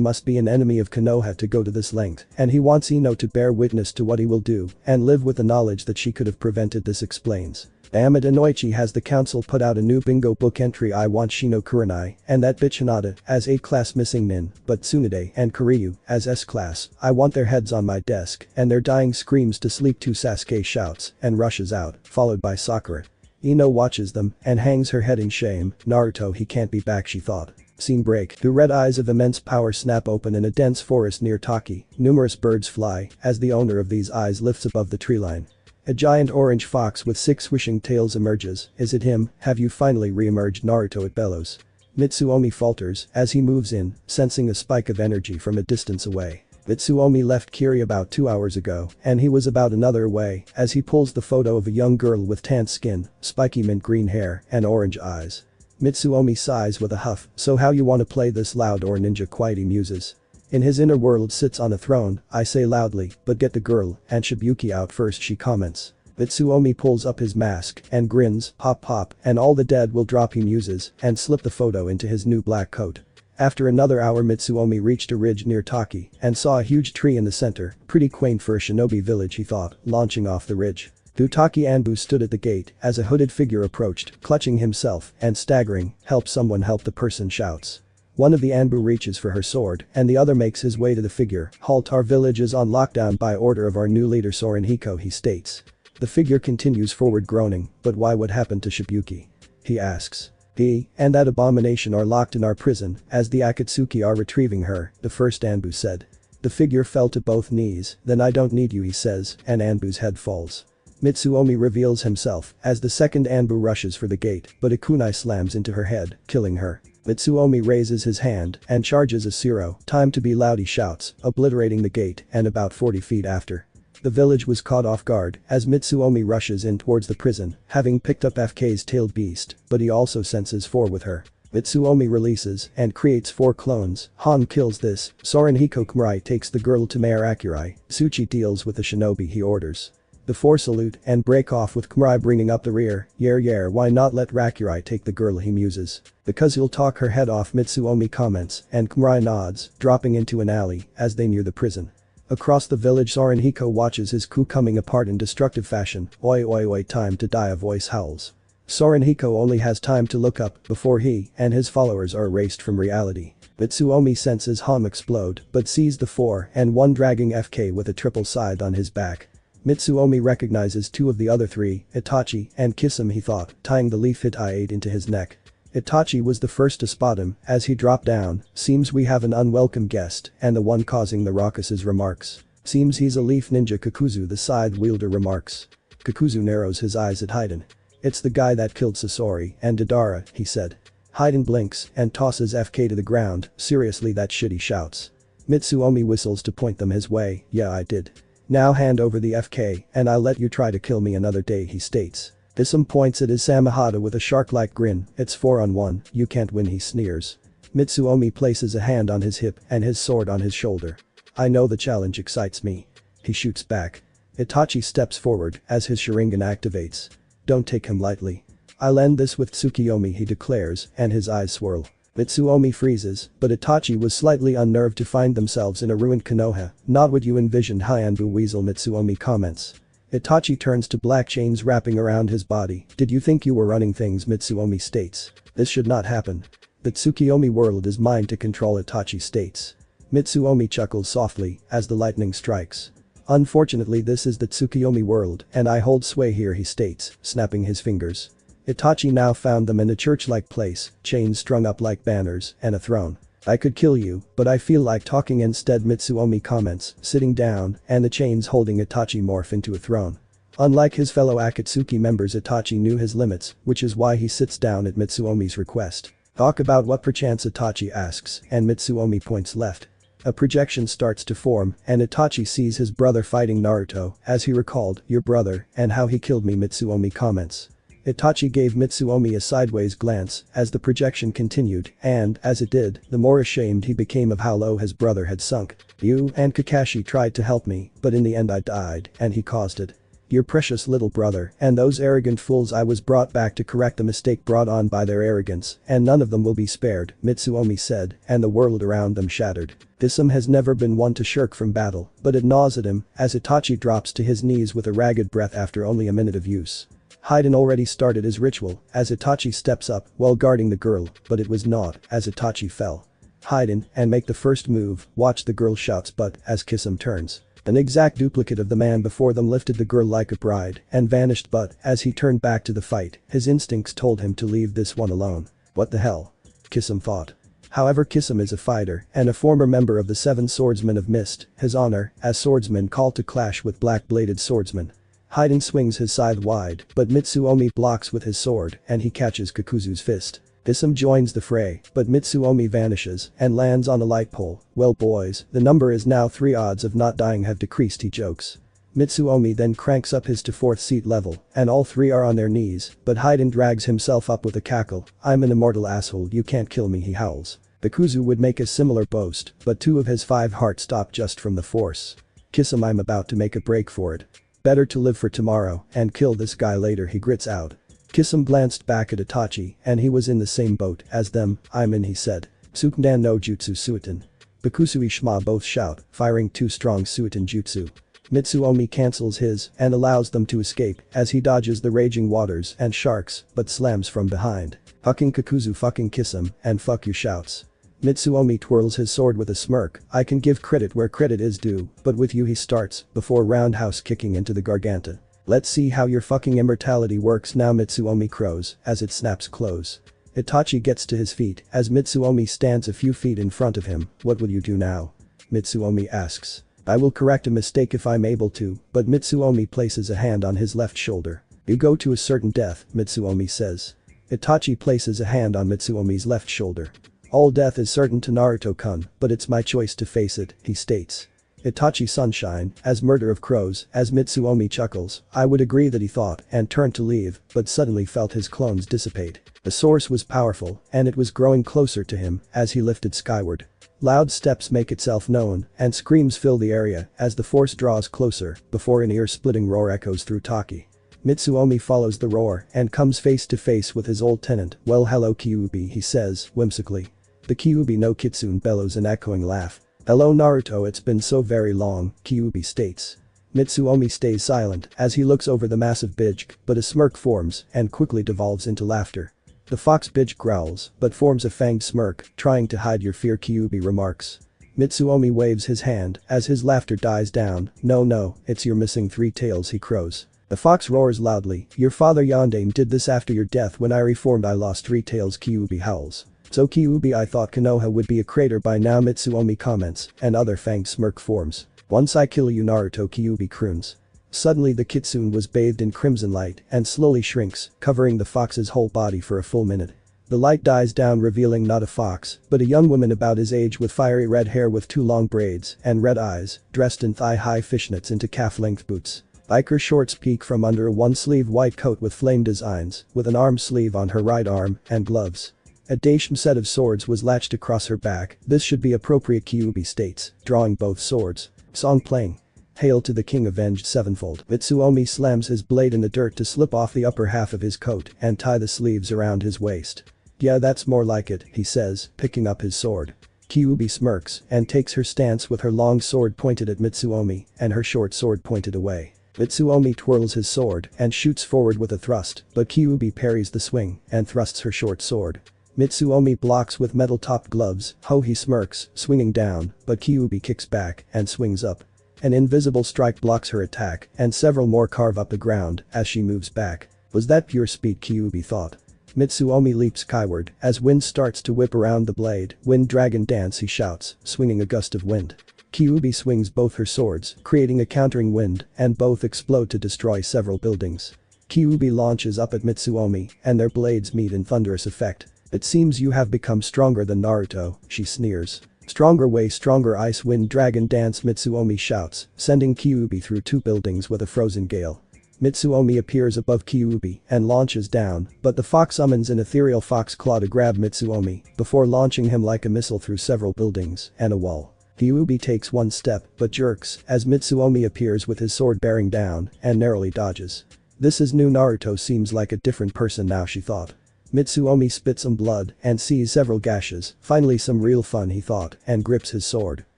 [SPEAKER 1] must be an enemy of Konoha to go to this length, and he wants Ino to bear witness to what he will do and live with the knowledge that she could have prevented this, explains. Amida Noichi has the council put out a new bingo book entry, I want Shino Kurenai and that bitch Hinata as A-class missing nin, but Tsunade and Kiryu as S-class, I want their heads on my desk and their dying screams to sleep too, Sasuke shouts and rushes out, followed by Sakura. Ino watches them and hangs her head in shame. Naruto, he can't be back, she thought. Scene break. The red eyes of immense power snap open in a dense forest near Taki. Numerous birds fly as the owner of these eyes lifts above the tree line. A giant orange fox with 6 swishing tails emerges. Is it him? Have you finally re-emerged? Naruto, it bellows. Mitsuomi falters as he moves in, sensing a spike of energy from a distance away. Mitsuomi left Kiri about 2 hours ago, and he was about another away as he pulls the photo of a young girl with tanned skin, spiky mint green hair, and orange eyes. Mitsuomi sighs with a huff. So how you wanna play this loud or ninja, Quiety muses. In his inner world sits on a throne, I say loudly, but get the girl and Shibuki out first, she comments. Mitsuomi pulls up his mask and grins, hop hop, and all the dead will drop, he muses, and slip the photo into his new black coat. After another hour, Mitsuomi reached a ridge near Taki and saw a huge tree in the center, pretty quaint for a shinobi village, he thought, launching off the ridge. Taki Anbu stood at the gate as a hooded figure approached, clutching himself and staggering. Help, someone help, the person shouts. One of the Anbu reaches for her sword and the other makes his way to the figure. Halt, our village is on lockdown by order of our new leader Soren Hiko, he states. The figure continues forward groaning, but why, what happened to Shibuki? He asks. He and that abomination are locked in our prison as the Akatsuki are retrieving her, the first Anbu said. The figure fell to both knees. Then I don't need you, he says, and Anbu's head falls. Mitsuomi reveals himself as the second Anbu rushes for the gate, but a kunai slams into her head, killing her. Mitsuomi raises his hand and charges a Siro. Time to be loud, he shouts, obliterating the gate, and about 40 feet after. The village was caught off guard as Mitsuomi rushes in towards the prison, having picked up FK's tailed beast, but he also senses 4 with her. Mitsuomi releases and creates 4 clones. Han kills this. Soren Hiko Kumurai takes the girl to Mayor Akurai. Tsuchi deals with the shinobi, he orders. The 4 salute and break off with Kumurai bringing up the rear. Yeah, why not let Rakurai take the girl, he muses. Because he'll talk her head off, Mitsuomi comments, and Kumurai nods, dropping into an alley as they near the prison. Across the village, Soren Hiko watches his coup coming apart in destructive fashion. Oi, time to die, a voice howls. Soren Hiko only has time to look up before he and his followers are erased from reality. Mitsuomi senses Han explode but sees the 4 and 1 dragging FK with a triple scythe on his back. Mitsuomi recognizes 2 of the other 3, Itachi and Kiss him, he thought, tying the leaf hit I8 into his neck. Itachi was the first to spot him as he dropped down. Seems we have an unwelcome guest, and the one causing the ruckus remarks. Seems he's a leaf ninja, Kakuzu the scythe wielder remarks. Kakuzu narrows his eyes at Haiden. It's the guy that killed Sasori and Dodara, he said. Haiden blinks and tosses FK to the ground. Seriously, that shit, he shouts. Mitsuomi whistles to point them his way. Yeah, I did. Now hand over the FK and I'll let you try to kill me another day, he states. Isam points at his Samahata with a shark-like grin. It's 4 on 1, you can't win, he sneers. Mitsuomi places a hand on his hip and his sword on his shoulder. I know the challenge excites me. He shoots back. Itachi steps forward as his Sharingan activates. Don't take him lightly. I'll end this with Tsukiyomi, he declares, and his eyes swirl. Mitsuomi freezes, but Itachi was slightly unnerved to find themselves in a ruined Konoha. Not what you envisioned, Hyanbu Weasel, Mitsuomi comments. Itachi turns to black chains wrapping around his body. Did you think you were running things, Mitsuomi states. This should not happen. The Tsukiyomi world is mine to control, Itachi states. Mitsuomi chuckles softly as the lightning strikes. Unfortunately, this is the Tsukiyomi world and I hold sway here, he states, snapping his fingers. Itachi now found them in a church-like place, chains strung up like banners, and a throne. I could kill you, but I feel like talking instead, Mitsuomi comments, sitting down, and the chains holding Itachi morph into a throne. Unlike his fellow Akatsuki members, Itachi knew his limits, which is why he sits down at Mitsuomi's request. Talk about what perchance, Itachi asks, and Mitsuomi points left. A projection starts to form, and Itachi sees his brother fighting Naruto, as he recalled, your brother, and how he killed me, Mitsuomi comments. Itachi gave Mitsuomi a sideways glance as the projection continued and, as it did, the more ashamed he became of how low his brother had sunk. You and Kakashi tried to help me, but in the end I died, and he caused it. Your precious little brother and those arrogant fools I was brought back to correct the mistake brought on by their arrogance, and none of them will be spared, Mitsuomi said, and the world around them shattered. Isam has never been one to shirk from battle, but it gnaws at him as Itachi drops to his knees with a ragged breath after only a minute of use. Haiden already started his ritual as Itachi steps up while guarding the girl, but it was not as Itachi fell. Haiden and make the first move, watch the girl shouts but as Kisame turns. An exact duplicate of the man before them lifted the girl like a bride and vanished but as he turned back to the fight, his instincts told him to leave this one alone. What the hell? Kisame thought. However, Kisame is a fighter and a former member of the Seven Swordsmen of Mist, his honor as swordsman called to clash with black-bladed swordsmen. Haiden swings his scythe wide, but Mitsuomi blocks with his sword and he catches Kakuzu's fist. Isam joins the fray, but Mitsuomi vanishes and lands on a light pole. Well boys, the number is now 3, odds of not dying have decreased, he jokes. Mitsuomi then cranks up his to 4th seat level and all 3 are on their knees, but Haiden drags himself up with a cackle. I'm an immortal asshole, you can't kill me, he howls. Kakuzu would make a similar boast, but 2 of his 5 hearts stop just from the force. Kisame, I'm about to make a break for it. Better to live for tomorrow and kill this guy later, he grits out. Kisame glanced back at Itachi and he was in the same boat as them. I'm in, he said. Tsukudan no jutsu suitin. Bakusui Shima both shout, firing 2 strong suitin jutsu. Mitsuomi cancels his and allows them to escape as he dodges the raging waters and sharks but slams from behind. Fucking Kakuzu, fucking Kisame, and fuck you, shouts. Mitsuomi twirls his sword with a smirk. I can give credit where credit is due, but with you, he starts, before roundhouse kicking into the garganta. Let's see how your fucking immortality works now, Mitsuomi crows as it snaps close. Itachi gets to his feet as Mitsuomi stands a few feet in front of him. What will you do now? Mitsuomi asks. I will correct a mistake if I'm able to, but Mitsuomi places a hand on his left shoulder. You go to a certain death, Mitsuomi says. Itachi places a hand on Mitsuomi's left shoulder. All death is certain to Naruto-kun, but it's my choice to face it, he states. Itachi sunshine, as murder of crows, as Mitsuomi chuckles. I would agree that he thought and turned to leave, but suddenly felt his clones dissipate. The source was powerful and it was growing closer to him as he lifted skyward. Loud steps make itself known and screams fill the area as the force draws closer before an ear-splitting roar echoes through Taki. Mitsuomi follows the roar and comes face to face with his old tenant. Well, hello Kyuubi, he says whimsically. The Kyuubi no Kitsune bellows an echoing laugh. Hello Naruto, it's been so very long, Kyuubi states. Mitsuomi stays silent as he looks over the massive Bijk, but a smirk forms and quickly devolves into laughter. The fox Bijk growls but forms a fanged smirk, trying to hide your fear, Kyuubi remarks. Mitsuomi waves his hand as his laughter dies down. No, it's your missing 3 tails, he crows. The fox roars loudly. Your father Yondaime did this after your death. When I reformed I lost 3 tails, Kyuubi howls. So Kyuubi, I thought Konoha would be a crater by now, Mitsuomi comments, and other fanged smirk forms. Once I kill you Naruto, Kyuubi croons. Suddenly the kitsune was bathed in crimson light and slowly shrinks, covering the fox's whole body for a full minute. The light dies down, revealing not a fox, but a young woman about his age with fiery red hair with 2 long braids and red eyes, dressed in thigh-high fishnets into calf-length boots. Biker shorts peek from under a one-sleeve white coat with flame designs, with an arm sleeve on her right arm and gloves. A Daishim set of swords was latched across her back. This should be appropriate, Kyuubi states, drawing both swords. Song playing. Hail to the king avenged sevenfold. Mitsuomi slams his blade in the dirt to slip off the upper half of his coat and tie the sleeves around his waist. Yeah, that's more like it, he says, picking up his sword. Kyuubi smirks and takes her stance with her long sword pointed at Mitsuomi and her short sword pointed away. Mitsuomi twirls his sword and shoots forward with a thrust, but Kyuubi parries the swing and thrusts her short sword. Mitsuomi blocks with metal-topped gloves. He smirks, swinging down, but Kyuubi kicks back and swings up. An invisible strike blocks her attack and several more carve up the ground as she moves back. Was that pure speed, Kyuubi thought. Mitsuomi leaps skyward as wind starts to whip around the blade. Wind dragon dance, he shouts, swinging a gust of wind. Kyuubi swings both her swords, creating a countering wind, and both explode to destroy several buildings. Kyuubi launches up at Mitsuomi and their blades meet in thunderous effect. It seems you have become stronger than Naruto, she sneers. Stronger, way stronger, ice wind dragon dance, Mitsuomi shouts, sending Kyuubi through 2 buildings with a frozen gale. Mitsuomi appears above Kyuubi and launches down, but the fox summons an ethereal fox claw to grab Mitsuomi before launching him like a missile through several buildings and a wall. Kyuubi takes one step but jerks as Mitsuomi appears with his sword bearing down and narrowly dodges. This is new Naruto seems like a different person now, she thought. Mitsuomi spits some blood and sees several gashes, finally some real fun he thought, and grips his sword.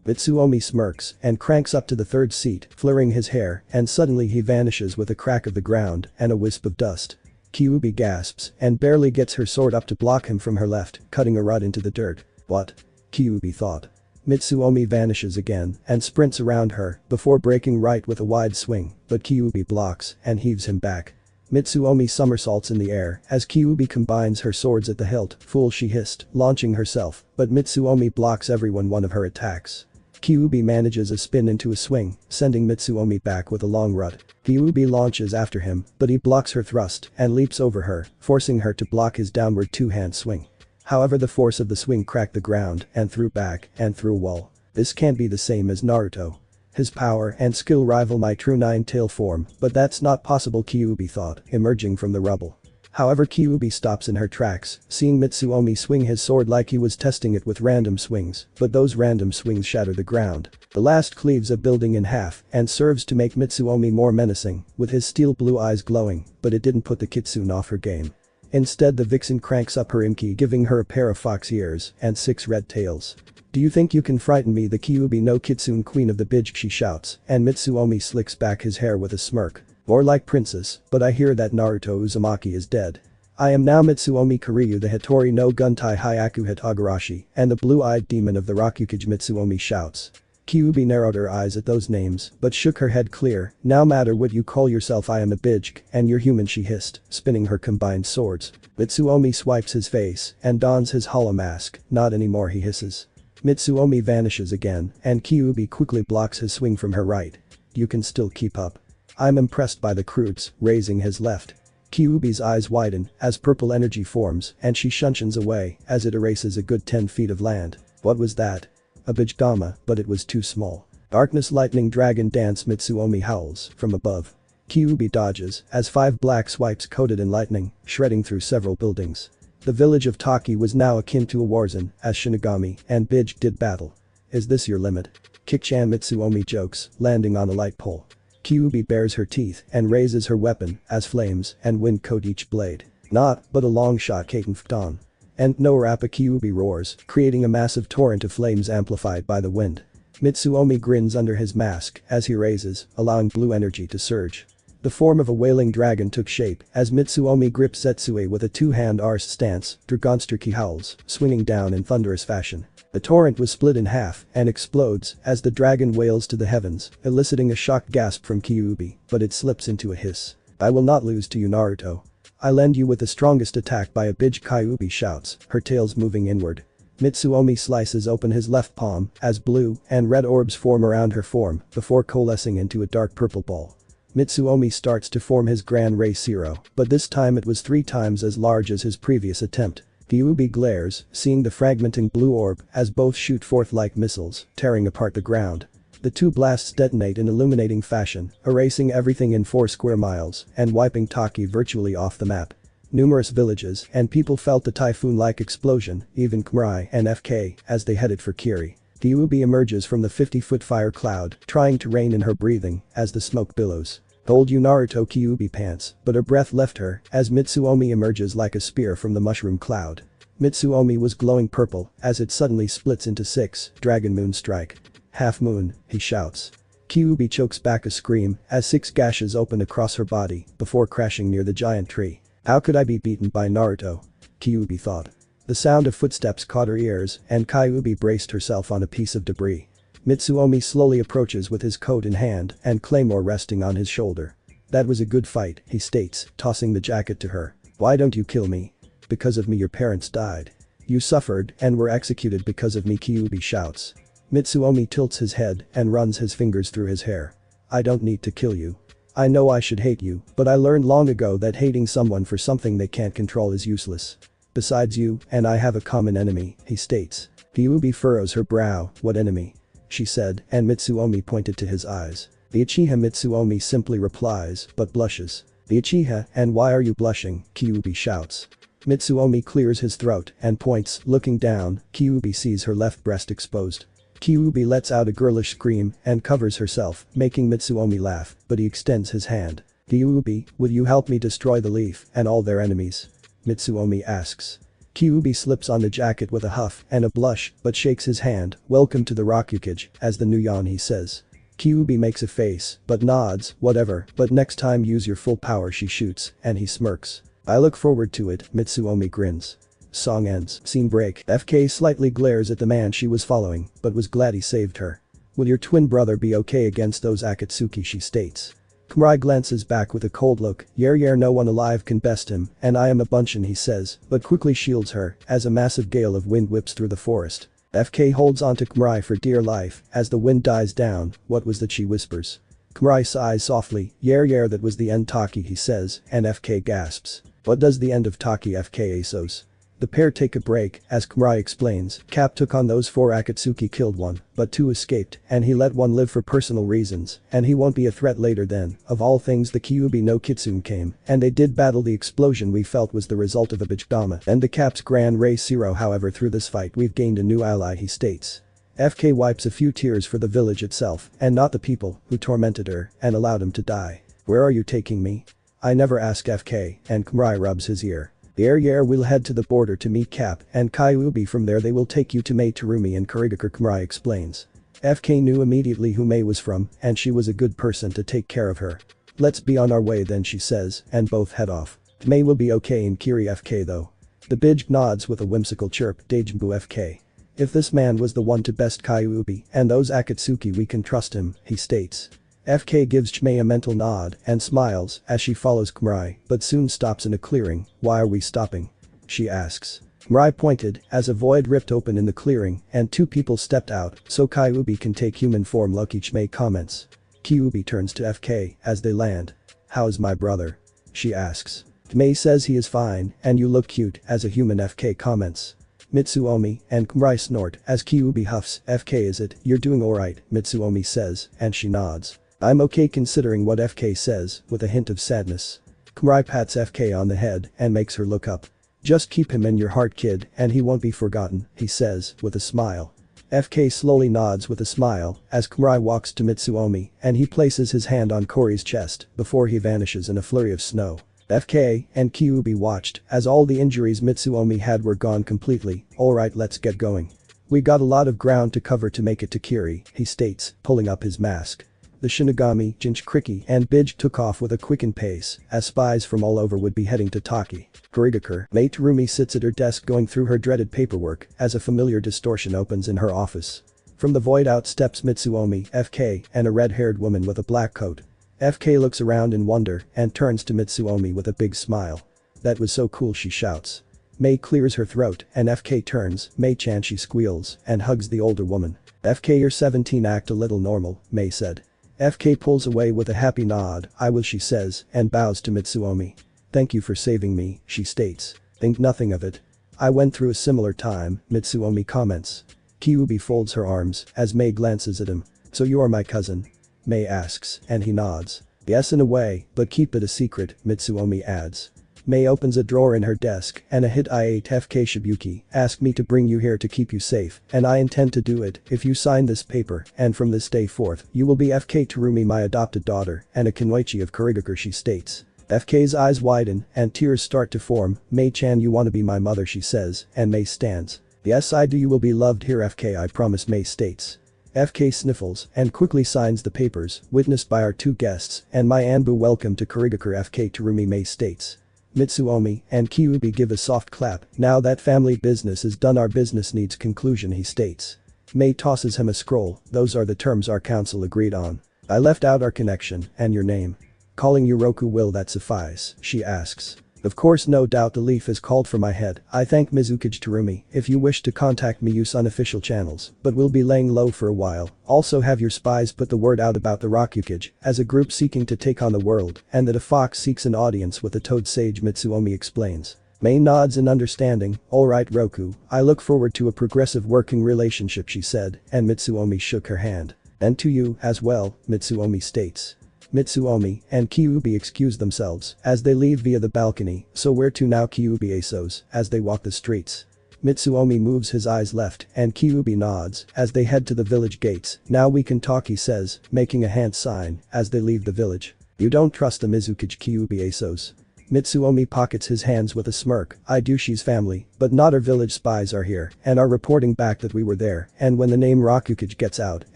[SPEAKER 1] Mitsuomi smirks and cranks up to the third seat, flaring his hair, and suddenly he vanishes with a crack of the ground and a wisp of dust. Kyuubi gasps and barely gets her sword up to block him from her left, cutting a rut into the dirt. What? Kyuubi thought. Mitsuomi vanishes again and sprints around her before breaking right with a wide swing, but Kyuubi blocks and heaves him back. Mitsuomi somersaults in the air as Kyuubi combines her swords at the hilt, fool she hissed, launching herself, but Mitsuomi blocks one of her attacks. Kyuubi manages a spin into a swing, sending Mitsuomi back with a long rut. Kyuubi launches after him, but he blocks her thrust and leaps over her, forcing her to block his downward two-hand swing. However, the force of the swing cracked the ground and threw back and through a wall. This can't be the same as Naruto. His power and skill rival my true nine-tail form, but that's not possible, Kyuubi thought, emerging from the rubble. However, Kyuubi stops in her tracks, seeing Mitsuomi swing his sword like he was testing it with random swings, but those random swings shatter the ground. The last cleaves a building in half and serves to make Mitsuomi more menacing, with his steel blue eyes glowing, but it didn't put the kitsune off her game. Instead, the vixen cranks up her imki, giving her a pair of fox ears and 6 red tails. Do you think you can frighten me, the Kyuubi no Kitsune queen of the Bij, she shouts, and Mitsuomi slicks back his hair with a smirk. More like princess, but I hear that Naruto Uzumaki is dead. I am now Mitsuomi Kiryu, the Hitori no Guntai Hyaku Hitagarashi, and the blue-eyed demon of the Ryukage, Mitsuomi shouts. Kyuubi narrowed her eyes at those names, but shook her head clear. No matter what you call yourself, I am a Bij, and you're human, she hissed, spinning her combined swords. Mitsuomi swipes his face and dons his hollow mask. Not anymore, he hisses. Mitsuomi vanishes again, and Kyuubi quickly blocks his swing from her right. You can still keep up. I'm impressed by the Kroots, raising his left. Kyuubi's eyes widen as purple energy forms and she shuntions away as it erases a good 10 feet of land. What was that? A Bijgama, but it was too small. Darkness lightning dragon dance, Mitsuomi howls from above. Kyuubi dodges as 5 black swipes coated in lightning, shredding through several buildings. The village of Taki was now akin to a war zone as Shinigami and Bij did battle. Is this your limit? Kick-chan, Mitsuomi jokes, landing on a light pole. Kyuubi bares her teeth and raises her weapon as flames and wind coat each blade. Not but a long shot, Kaiten Fton. And no Rappa, Kyuubi roars, creating a massive torrent of flames amplified by the wind. Mitsuomi grins under his mask as he raises, allowing blue energy to surge. The form of a wailing dragon took shape as Mitsuomi grips Zetsue with a two-hand arse stance. Dragonsterki howls, swinging down in thunderous fashion. The torrent was split in half and explodes as the dragon wails to the heavens, eliciting a shocked gasp from Kyuubi, but it slips into a hiss. I will not lose to you, Naruto. I lend you with the strongest attack by a Bij, Kyuubi shouts, her tails moving inward. Mitsuomi slices open his left palm as blue and red orbs form around her form before coalescing into a dark purple ball. Mitsuomi starts to form his Grand Ray Zero, but this time it was 3 times as large as his previous attempt. Kyuubi glares, seeing the fragmenting blue orb as both shoot forth like missiles, tearing apart the ground. The 2 blasts detonate in illuminating fashion, erasing everything in 4 square miles and wiping Taki virtually off the map. Numerous villages and people felt the typhoon-like explosion, even Kmirai and FK, as they headed for Kiri. Kyuubi emerges from the 50-foot fire cloud, trying to rein in her breathing as the smoke billows. Told you, Naruto, Kyuubi pants, but her breath left her as Mitsuomi emerges like a spear from the mushroom cloud. Mitsuomi was glowing purple as it suddenly splits into 6, Dragon Moon Strike. Half moon, he shouts. Kyuubi chokes back a scream as 6 gashes open across her body before crashing near the giant tree. How could I be beaten by Naruto? Kyuubi thought. The sound of footsteps caught her ears and Kyuubi braced herself on a piece of debris. Mitsuomi slowly approaches with his coat in hand and claymore resting on his shoulder. That was a good fight, he states, tossing the jacket to her. Why don't you kill me? Because of me your parents died. You suffered and were executed because of me, Kyuubi shouts. Mitsuomi tilts his head and runs his fingers through his hair. I don't need to kill you. I know I should hate you, but I learned long ago that hating someone for something they can't control is useless. Besides, you and I have a common enemy, he states. Kyuubi furrows her brow. What enemy? She said, and Mitsuomi pointed to his eyes. The Uchiha Mitsuomi simply replies, but blushes. The Uchiha, and why are you blushing? Kyubi shouts. Mitsuomi clears his throat and points, looking down, Kyubi sees her left breast exposed. Kyubi lets out a girlish scream and covers herself, making Mitsuomi laugh, but he extends his hand. Kyubi, would you help me destroy the leaf and all their enemies? Mitsuomi asks. Kyubi slips on the jacket with a huff and a blush, but shakes his hand, welcome to the Rokugage, as the new Yon he says. Kyubi makes a face, but nods, whatever, but next time use your full power she shoots, and he smirks. I look forward to it, Mitsuomi grins. Song ends, scene break. FK slightly glares at the man she was following, but was glad he saved her. Will your twin brother be okay against those Akatsuki, she states. Kamarai glances back with a cold look, no one alive can best him, and I am a bunchin he says, but quickly shields her, as a massive gale of wind whips through the forest. FK holds onto Kamarai for dear life, as the wind dies down, what was that she whispers. Kamarai sighs softly, that was the end Taki he says, and FK gasps. What does the end of Taki FK ASOS? The pair take a break, as Kamarai explains, Cap took on those 4 Akatsuki killed one, but 2 escaped, and he let one live for personal reasons, and he won't be a threat later then, of all things the Kyubi no Kitsune came, and they did battle the explosion we felt was the result of a Bijidama and the Cap's Grand Ray Zero however through this fight we've gained a new ally he states. FK wipes a few tears for the village itself, and not the people who tormented her and allowed him to die. Where are you taking me? I never ask FK, and Kamarai rubs his ear. The will head to the border to meet Cap and Kyubi from there they will take you to Mei Terumi and Kurigakure Kamarai explains. FK knew immediately who Mei was from and she was a good person to take care of her. Let's be on our way then she says and both head off. Mei will be okay in Kiri FK though. The Bij nods with a whimsical chirp, Dejimbu FK. If this man was the one to best Kyubi and those Akatsuki we can trust him, he states. FK gives Chmei a mental nod and smiles as she follows Kamarai, but soon stops in a clearing. Why are we stopping? She asks. Kamarai pointed as a void ripped open in the clearing and 2 people stepped out so Kyubi can take human form. Lucky Chmei comments. Kyubi turns to FK as they land. How's my brother? She asks. Chmei says he is fine and you look cute as a human FK comments. Mitsuomi and Kamarai snort as Kyubi huffs. FK is it, you're doing alright, Mitsuomi says, and she nods. I'm okay considering what FK says, with a hint of sadness. Kamarai pats FK on the head and makes her look up. Just keep him in your heart kid and he won't be forgotten, he says, with a smile. FK slowly nods with a smile as Kamarai walks to Mitsuomi and he places his hand on Kori's chest before he vanishes in a flurry of snow. FK and Kyubi watched as all the injuries Mitsuomi had were gone completely. Alright, let's get going. We got a lot of ground to cover to make it to Kiri, he states, pulling up his mask. The Shinigami, Jinchuriki and Bij took off with a quickened pace as spies from all over would be heading to Taki. Kurigakure, Mei Terumi sits at her desk going through her dreaded paperwork as a familiar distortion opens in her office. From the void out steps Mitsuomi, FK and a red-haired woman with a black coat. FK looks around in wonder and turns to Mitsuomi with a big smile. That was so cool she shouts. Mei clears her throat and FK turns, Mei-chan she squeals and hugs the older woman. FK you're 17 act a little normal, Mei said. FK pulls away with a happy nod, I will she says and bows to Mitsuomi. Thank you for saving me, she states. Think nothing of it. I went through a similar time, Mitsuomi comments. Kyubi folds her arms as Mei glances at him. So you are my cousin? Mei asks and he nods. Yes in a way, but keep it a secret, Mitsuomi adds. Mei opens a drawer in her desk and a hit I8 FK Shibuki asked me to bring you here to keep you safe and I intend to do it if you sign this paper and from this day forth you will be FK Terumi my adopted daughter and a Kunoichi of Kurigakure she states. FK's eyes widen and tears start to form. Mei-chan you wanna be my mother she says and Mei stands. Yes I do you will be loved here FK I promise Mei states. FK sniffles and quickly signs the papers witnessed by our 2 guests and my Anbu welcome to Kurigakure FK Terumi Mei states. Mitsuomi and Kyubi give a soft clap. Now that family business is done our business needs conclusion he states. Mei tosses him a scroll, those are the terms our council agreed on. I left out our connection and your name. Calling you Roku will that suffice, she asks. Of course no doubt the leaf is called for my head. I thank Mizukage Terumi. If you wish to contact me use unofficial channels, but we'll be laying low for a while. Also have your spies put the word out about the Rokugage as a group seeking to take on the world and that a fox seeks an audience with a toad sage Mitsuomi explains. Mei nods in understanding. Alright Roku, I look forward to a progressive working relationship she said and Mitsuomi shook her hand. And to you as well, Mitsuomi states. Mitsuomi and Kyuubi excuse themselves as they leave via the balcony, so where to now, Kyuubi asks as they walk the streets. Mitsuomi moves his eyes left and Kyuubi nods as they head to the village gates. Now we can talk, he says, making a hand sign as they leave the village. You don't trust the Mizukage, Kyuubi asks. Mitsuomi pockets his hands with a smirk. I do. She's family, but not our village spies are here and are reporting back that we were there, and when the name Rokugage gets out,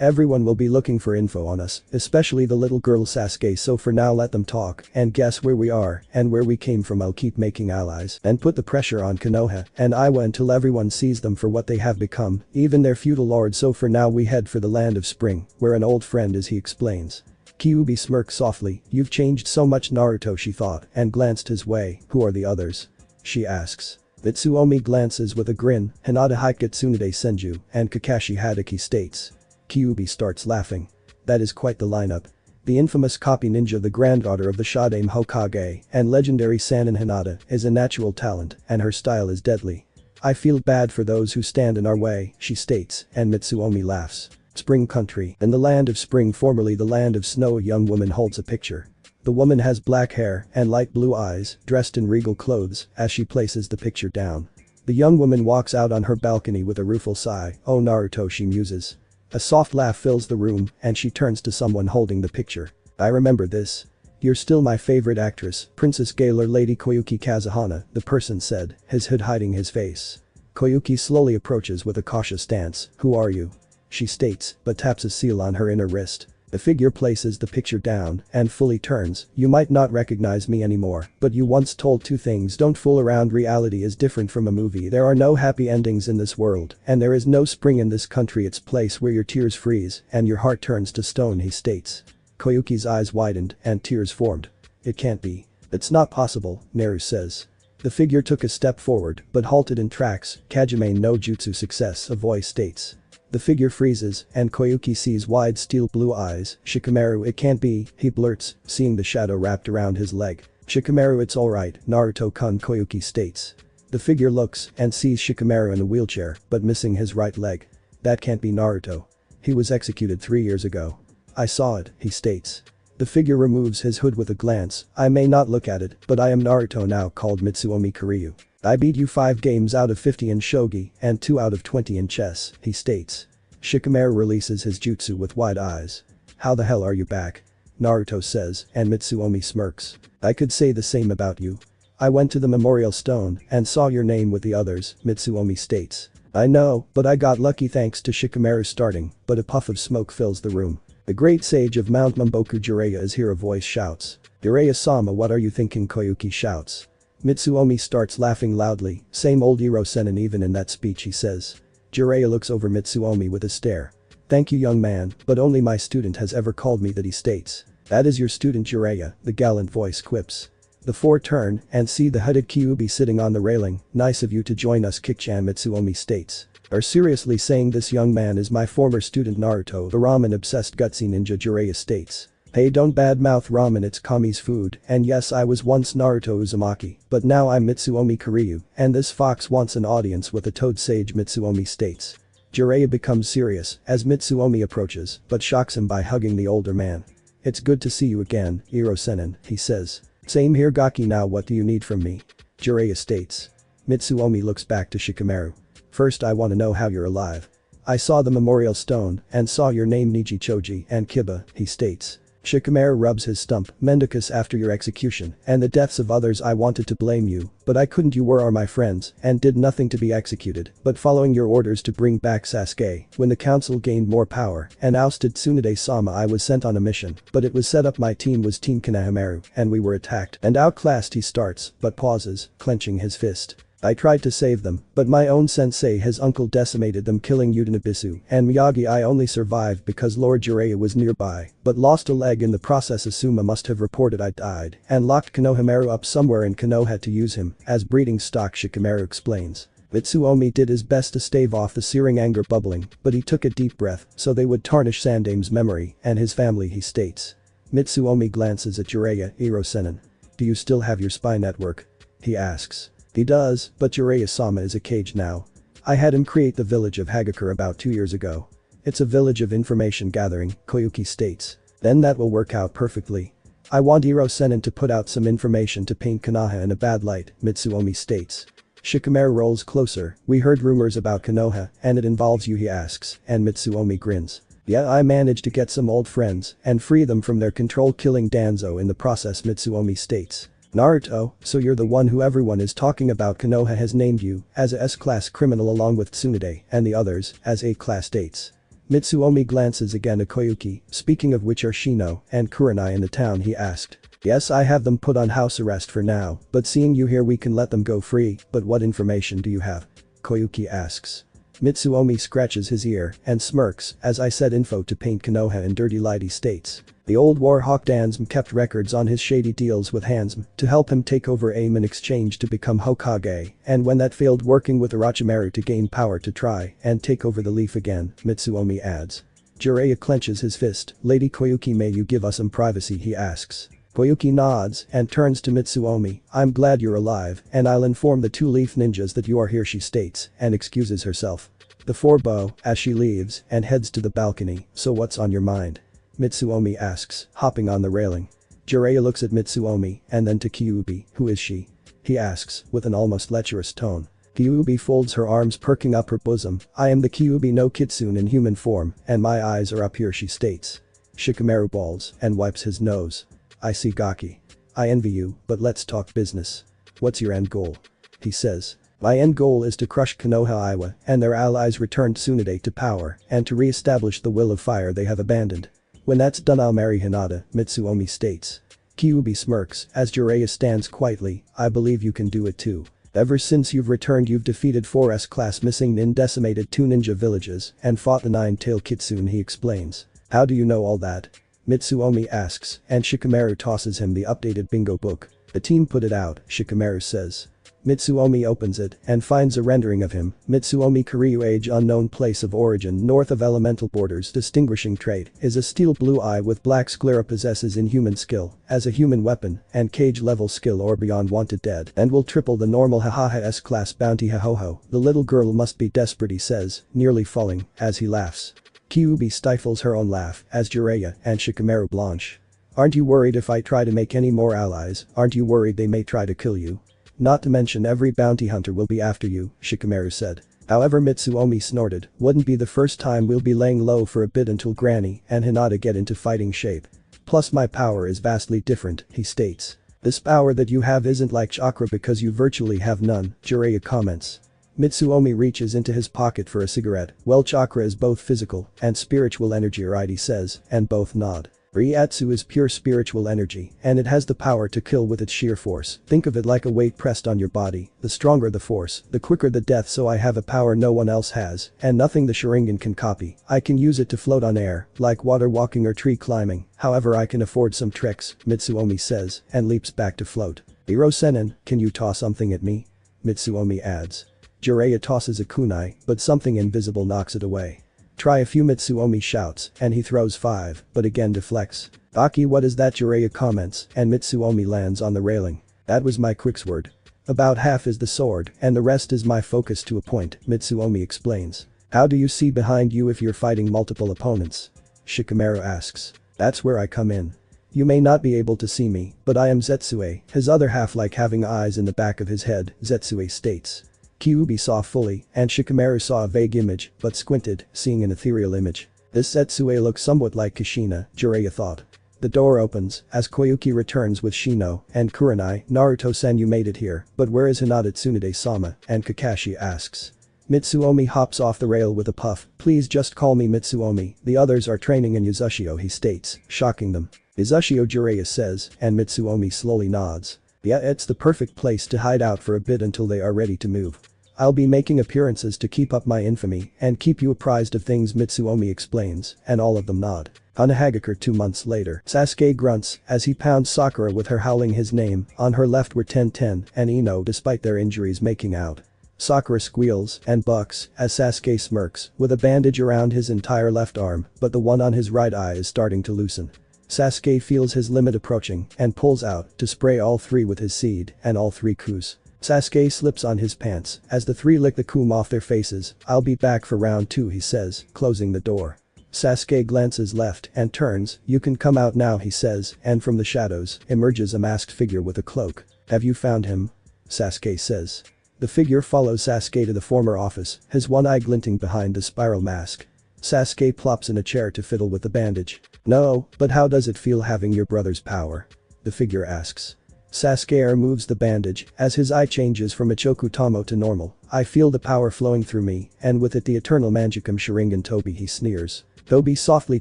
[SPEAKER 1] everyone will be looking for info on us, especially the little girl Sasuke, so for now let them talk and guess where we are and where we came from. I'll keep making allies and put the pressure on Konoha and Iwa until everyone sees them for what they have become, even their feudal lord, so for now we head for the land of spring, where an old friend is, he explains. Kyuubi smirks softly. You've changed so much, Naruto, she thought, and glanced his way. Who are the others? She asks. Mitsuomi glances with a grin. Hinata Hike Tsunade Senju and Kakashi Hadaki states. Kyuubi starts laughing. That is quite the lineup. The infamous copy ninja, the granddaughter of the Shodaime Hokage and legendary Sannin Hinata, is a natural talent and her style is deadly. I feel bad for those who stand in our way, she states, and Mitsuomi laughs. Spring country. In the land of spring, formerly the land of snow, a young woman holds a picture. The woman has black hair and light blue eyes, dressed in regal clothes, as she places the picture down. The young woman walks out on her balcony with a rueful sigh. Oh Naruto, she muses. A soft laugh fills the room and she turns to someone holding the picture. I remember this. You're still my favorite actress, Princess Gaylor Lady Koyuki Kazuhana, the person said, his hood hiding his face. Koyuki slowly approaches with a cautious stance. Who are you? She states, but taps a seal on her inner wrist. The figure places the picture down and fully turns. You might not recognize me anymore, but you once told two things. Don't fool around. Reality is different from a movie. There are no happy endings in this world, and there is no spring in this country. It's a place where your tears freeze and your heart turns to stone, he states. Koyuki's eyes widened and tears formed. It can't be. It's not possible, Naru says. The figure took a step forward but halted in tracks. Kajime no Jutsu success, a voice states. The figure freezes and Koyuki sees wide steel blue eyes. Shikamaru, it can't be, he blurts, seeing the shadow wrapped around his leg. Shikamaru, it's alright, Naruto-kun, Koyuki states. The figure looks and sees Shikamaru in a wheelchair but missing his right leg. That can't be Naruto. He was executed 3 years ago. I saw it, he states. The figure removes his hood with a glance. I may not look at it, but I am Naruto now, called Mitsuomi Kiryu. I beat you 5 games out of 50 in shogi and 2 out of 20 in chess, he states. Shikamaru releases his jutsu with wide eyes. How the hell are you back? Naruto says, and Mitsuomi smirks. I could say the same about you. I went to the memorial stone and saw your name with the others, Mitsuomi states. I know, but I got lucky thanks to Shikamaru starting, but a puff of smoke fills the room. The great sage of Mount Mamboku Jiraiya is here, a voice shouts. Jiraiya-sama, what are you thinking? Koyuki shouts. Mitsuomi starts laughing loudly. Same old Iro Sennin, even in that speech, he says. Jiraiya looks over Mitsuomi with a stare. Thank you, young man, but only my student has ever called me that, he states. That is your student Jiraiya, the gallant voice quips. The four turn and see the hooded Kyuubi sitting on the railing. Nice of you to join us, Kikchan, Mitsuomi states. Are seriously saying this young man is my former student Naruto, the ramen-obsessed gutsy ninja, Jiraiya states. Hey, don't badmouth ramen, it's Kami's food, and yes, I was once Naruto Uzumaki, but now I'm Mitsuomi Kiryu, and this fox wants an audience with a toad sage, Mitsuomi states. Jiraiya becomes serious as Mitsuomi approaches, but shocks him by hugging the older man. It's good to see you again, Iro Sennin, he says. Same here, Gaki, now what do you need from me? Jiraiya states. Mitsuomi looks back to Shikamaru. First I want to know how you're alive. I saw the memorial stone and saw your name Niji Choji and Kiba, he states. Shikamaru rubs his stump. Mendicus, after your execution and the deaths of others I wanted to blame you, but I couldn't. You were my friends and did nothing to be executed, but following your orders to bring back Sasuke, when the council gained more power and ousted Tsunade-sama, I was sent on a mission, but it was set up. My team was Team Konohamaru and we were attacked and outclassed, he starts, but pauses, clenching his fist. I tried to save them, but my own sensei, his uncle, decimated them, killing Utanabisu and Miyagi. I only survived because Lord Jiraiya was nearby, but lost a leg in the process. Asuma must have reported I died and locked Konohamaru up somewhere in Konoha to use him as breeding stock, Shikamaru explains. Mitsuomi did his best to stave off the searing anger bubbling, but he took a deep breath so they would tarnish Sandaime's memory and his family, he states. Mitsuomi glances at Jiraiya, Iro Sennin. Do you still have your spy network? He asks. He does, but Jiraiya-sama is a cage now. I had him create the village of Hagakure about 2 years ago. It's a village of information gathering, Koyuki states. Then that will work out perfectly. I want Iro Senin to put out some information to paint Konoha in a bad light, Mitsuomi states. Shikamaru rolls closer. We heard rumors about Konoha, and it involves you, he asks, and Mitsuomi grins. Yeah, I managed to get some old friends and free them from their control, killing Danzo in the process, Mitsuomi states. Naruto, so you're the one who everyone is talking about. Konoha has named you as a S-class criminal along with Tsunade and the others as A-class dates. Mitsuomi glances again at Koyuki. Speaking of which, are Shino and Kurenai in the town, he asked. Yes, I have them put on house arrest for now, but seeing you here we can let them go free. But what information do you have? Koyuki asks. Mitsuomi scratches his ear and smirks. As I said, info to paint Konoha in dirty light, he states. The old Warhawk Dansm kept records on his shady deals with Hansm to help him take over AIM in exchange to become Hokage, and when that failed, working with Orochimaru to gain power to try and take over the leaf again, Mitsuomi adds. Jiraiya clenches his fist. Lady Koyuki, may you give us some privacy, he asks. Koyuki nods and turns to Mitsuomi. I'm glad you're alive, and I'll inform the two leaf ninjas that you are here, she states, and excuses herself. The four bow as she leaves and heads to the balcony. So what's on your mind? Mitsuomi asks, hopping on the railing. Jiraiya looks at Mitsuomi and then to Kyuubi. Who is she? He asks with an almost lecherous tone. Kyuubi folds her arms, perking up her bosom. I am the Kyuubi no Kitsune in human form, and my eyes are up here, she states. Shikamaru balls and wipes his nose. I see, Gaki. I envy you, but let's talk business. What's your end goal? He says. My end goal is to crush Konoha Iwa and their allies, return Tsunade to power, and to re-establish the will of fire they have abandoned. When that's done, I'll marry Hinata, Mitsuomi states. Kyuubi smirks as Jiraiya stands quietly. I believe you can do it too. Ever since you've returned, you've defeated 4 S-class missing nin, decimated 2 ninja villages, and fought the 9-tailed Kitsune, he explains. How do you know all that? Mitsuomi asks, and Shikamaru tosses him the updated bingo book. The team put it out, Shikamaru says. Mitsuomi opens it and finds a rendering of him. Mitsuomi Kiryu, age unknown, place of origin north of elemental borders. Distinguishing trait is a steel blue eye with black sclera. Possesses inhuman skill as a human weapon and cage level skill or beyond. Wanted dead and will triple the normal hahaha S-class bounty. Hahoho. The little girl must be desperate, he says, nearly falling as he laughs. Kyuubi stifles her own laugh as Jiraiya and Shikamaru blanch. Aren't you worried if I try to make any more allies? Aren't you worried they may try to kill you? Not to mention every bounty hunter will be after you, Shikamaru said. However, Mitsuomi snorted, wouldn't be the first time. We'll be laying low for a bit until Granny and Hinata get into fighting shape. Plus my power is vastly different, he states. This power that you have isn't like chakra because you virtually have none, Jiraiya comments. Mitsuomi reaches into his pocket for a cigarette. Well, chakra is both physical and spiritual energy, right, he says, and both nod. Ryatsu is pure spiritual energy, and it has the power to kill with its sheer force. Think of it like a weight pressed on your body. The stronger the force, the quicker the death. So I have a power no one else has, and nothing the Sharingan can copy. I can use it to float on air, like water walking or tree climbing. However, I can afford some tricks, Mitsuomi says, and leaps back to float. Iro Senin, can you toss something at me? Mitsuomi adds. Jiraiya tosses a kunai, but something invisible knocks it away. Try a few, Mitsuomi shouts, and he throws 5, but again deflects. Taki, what is that? Jiraiya comments, and Mitsuomi lands on the railing. That was my quicksword. About half is the sword, and the rest is my focus to a point, Mitsuomi explains. How do you see behind you if you're fighting multiple opponents? Shikamaru asks. That's where I come in. You may not be able to see me, but I am Zetsue, his other half, like having eyes in the back of his head, Zetsue states. Kyuubi saw fully, and Shikamaru saw a vague image, but squinted, seeing an ethereal image. This Zetsue looks somewhat like Kushina, Jiraiya thought. The door opens as Koyuki returns with Shino and Kurenai. Naruto-san, you made it here, but where is Hinata? Tsunade-sama, and Kakashi asks. Mitsuomi hops off the rail with a puff. Please just call me Mitsuomi, the others are training in Yuzushio, he states, shocking them. Yuzushio, Jiraiya says, and Mitsuomi slowly nods. Yeah, it's the perfect place to hide out for a bit until they are ready to move. I'll be making appearances to keep up my infamy and keep you apprised of things, Mitsuomi explains, and all of them nod. Hanahagakure 2 months later. Sasuke grunts as he pounds Sakura with her, howling his name. On her left were Ten and Ino, despite their injuries, making out. Sakura squeals and bucks as Sasuke smirks with a bandage around his entire left arm, but the one on his right eye is starting to loosen. Sasuke feels his limit approaching and pulls out to spray all 3 with his seed, and all 3 coos. Sasuke slips on his pants as the three lick the cum off their faces. "I'll be back for round 2," he says, closing the door. Sasuke glances left and turns. "You can come out now," he says, and from the shadows emerges a masked figure with a cloak. "Have you found him?" Sasuke says. The figure follows Sasuke to the former office, his one eye glinting behind the spiral mask. Sasuke plops in a chair to fiddle with the bandage. "No, but how does it feel having your brother's power?" the figure asks. Sasuke removes the bandage as his eye changes from Ichoku Tamo to normal. "I feel the power flowing through me, and with it the eternal Manjikam Sharingan Tobi," he sneers. Tobi softly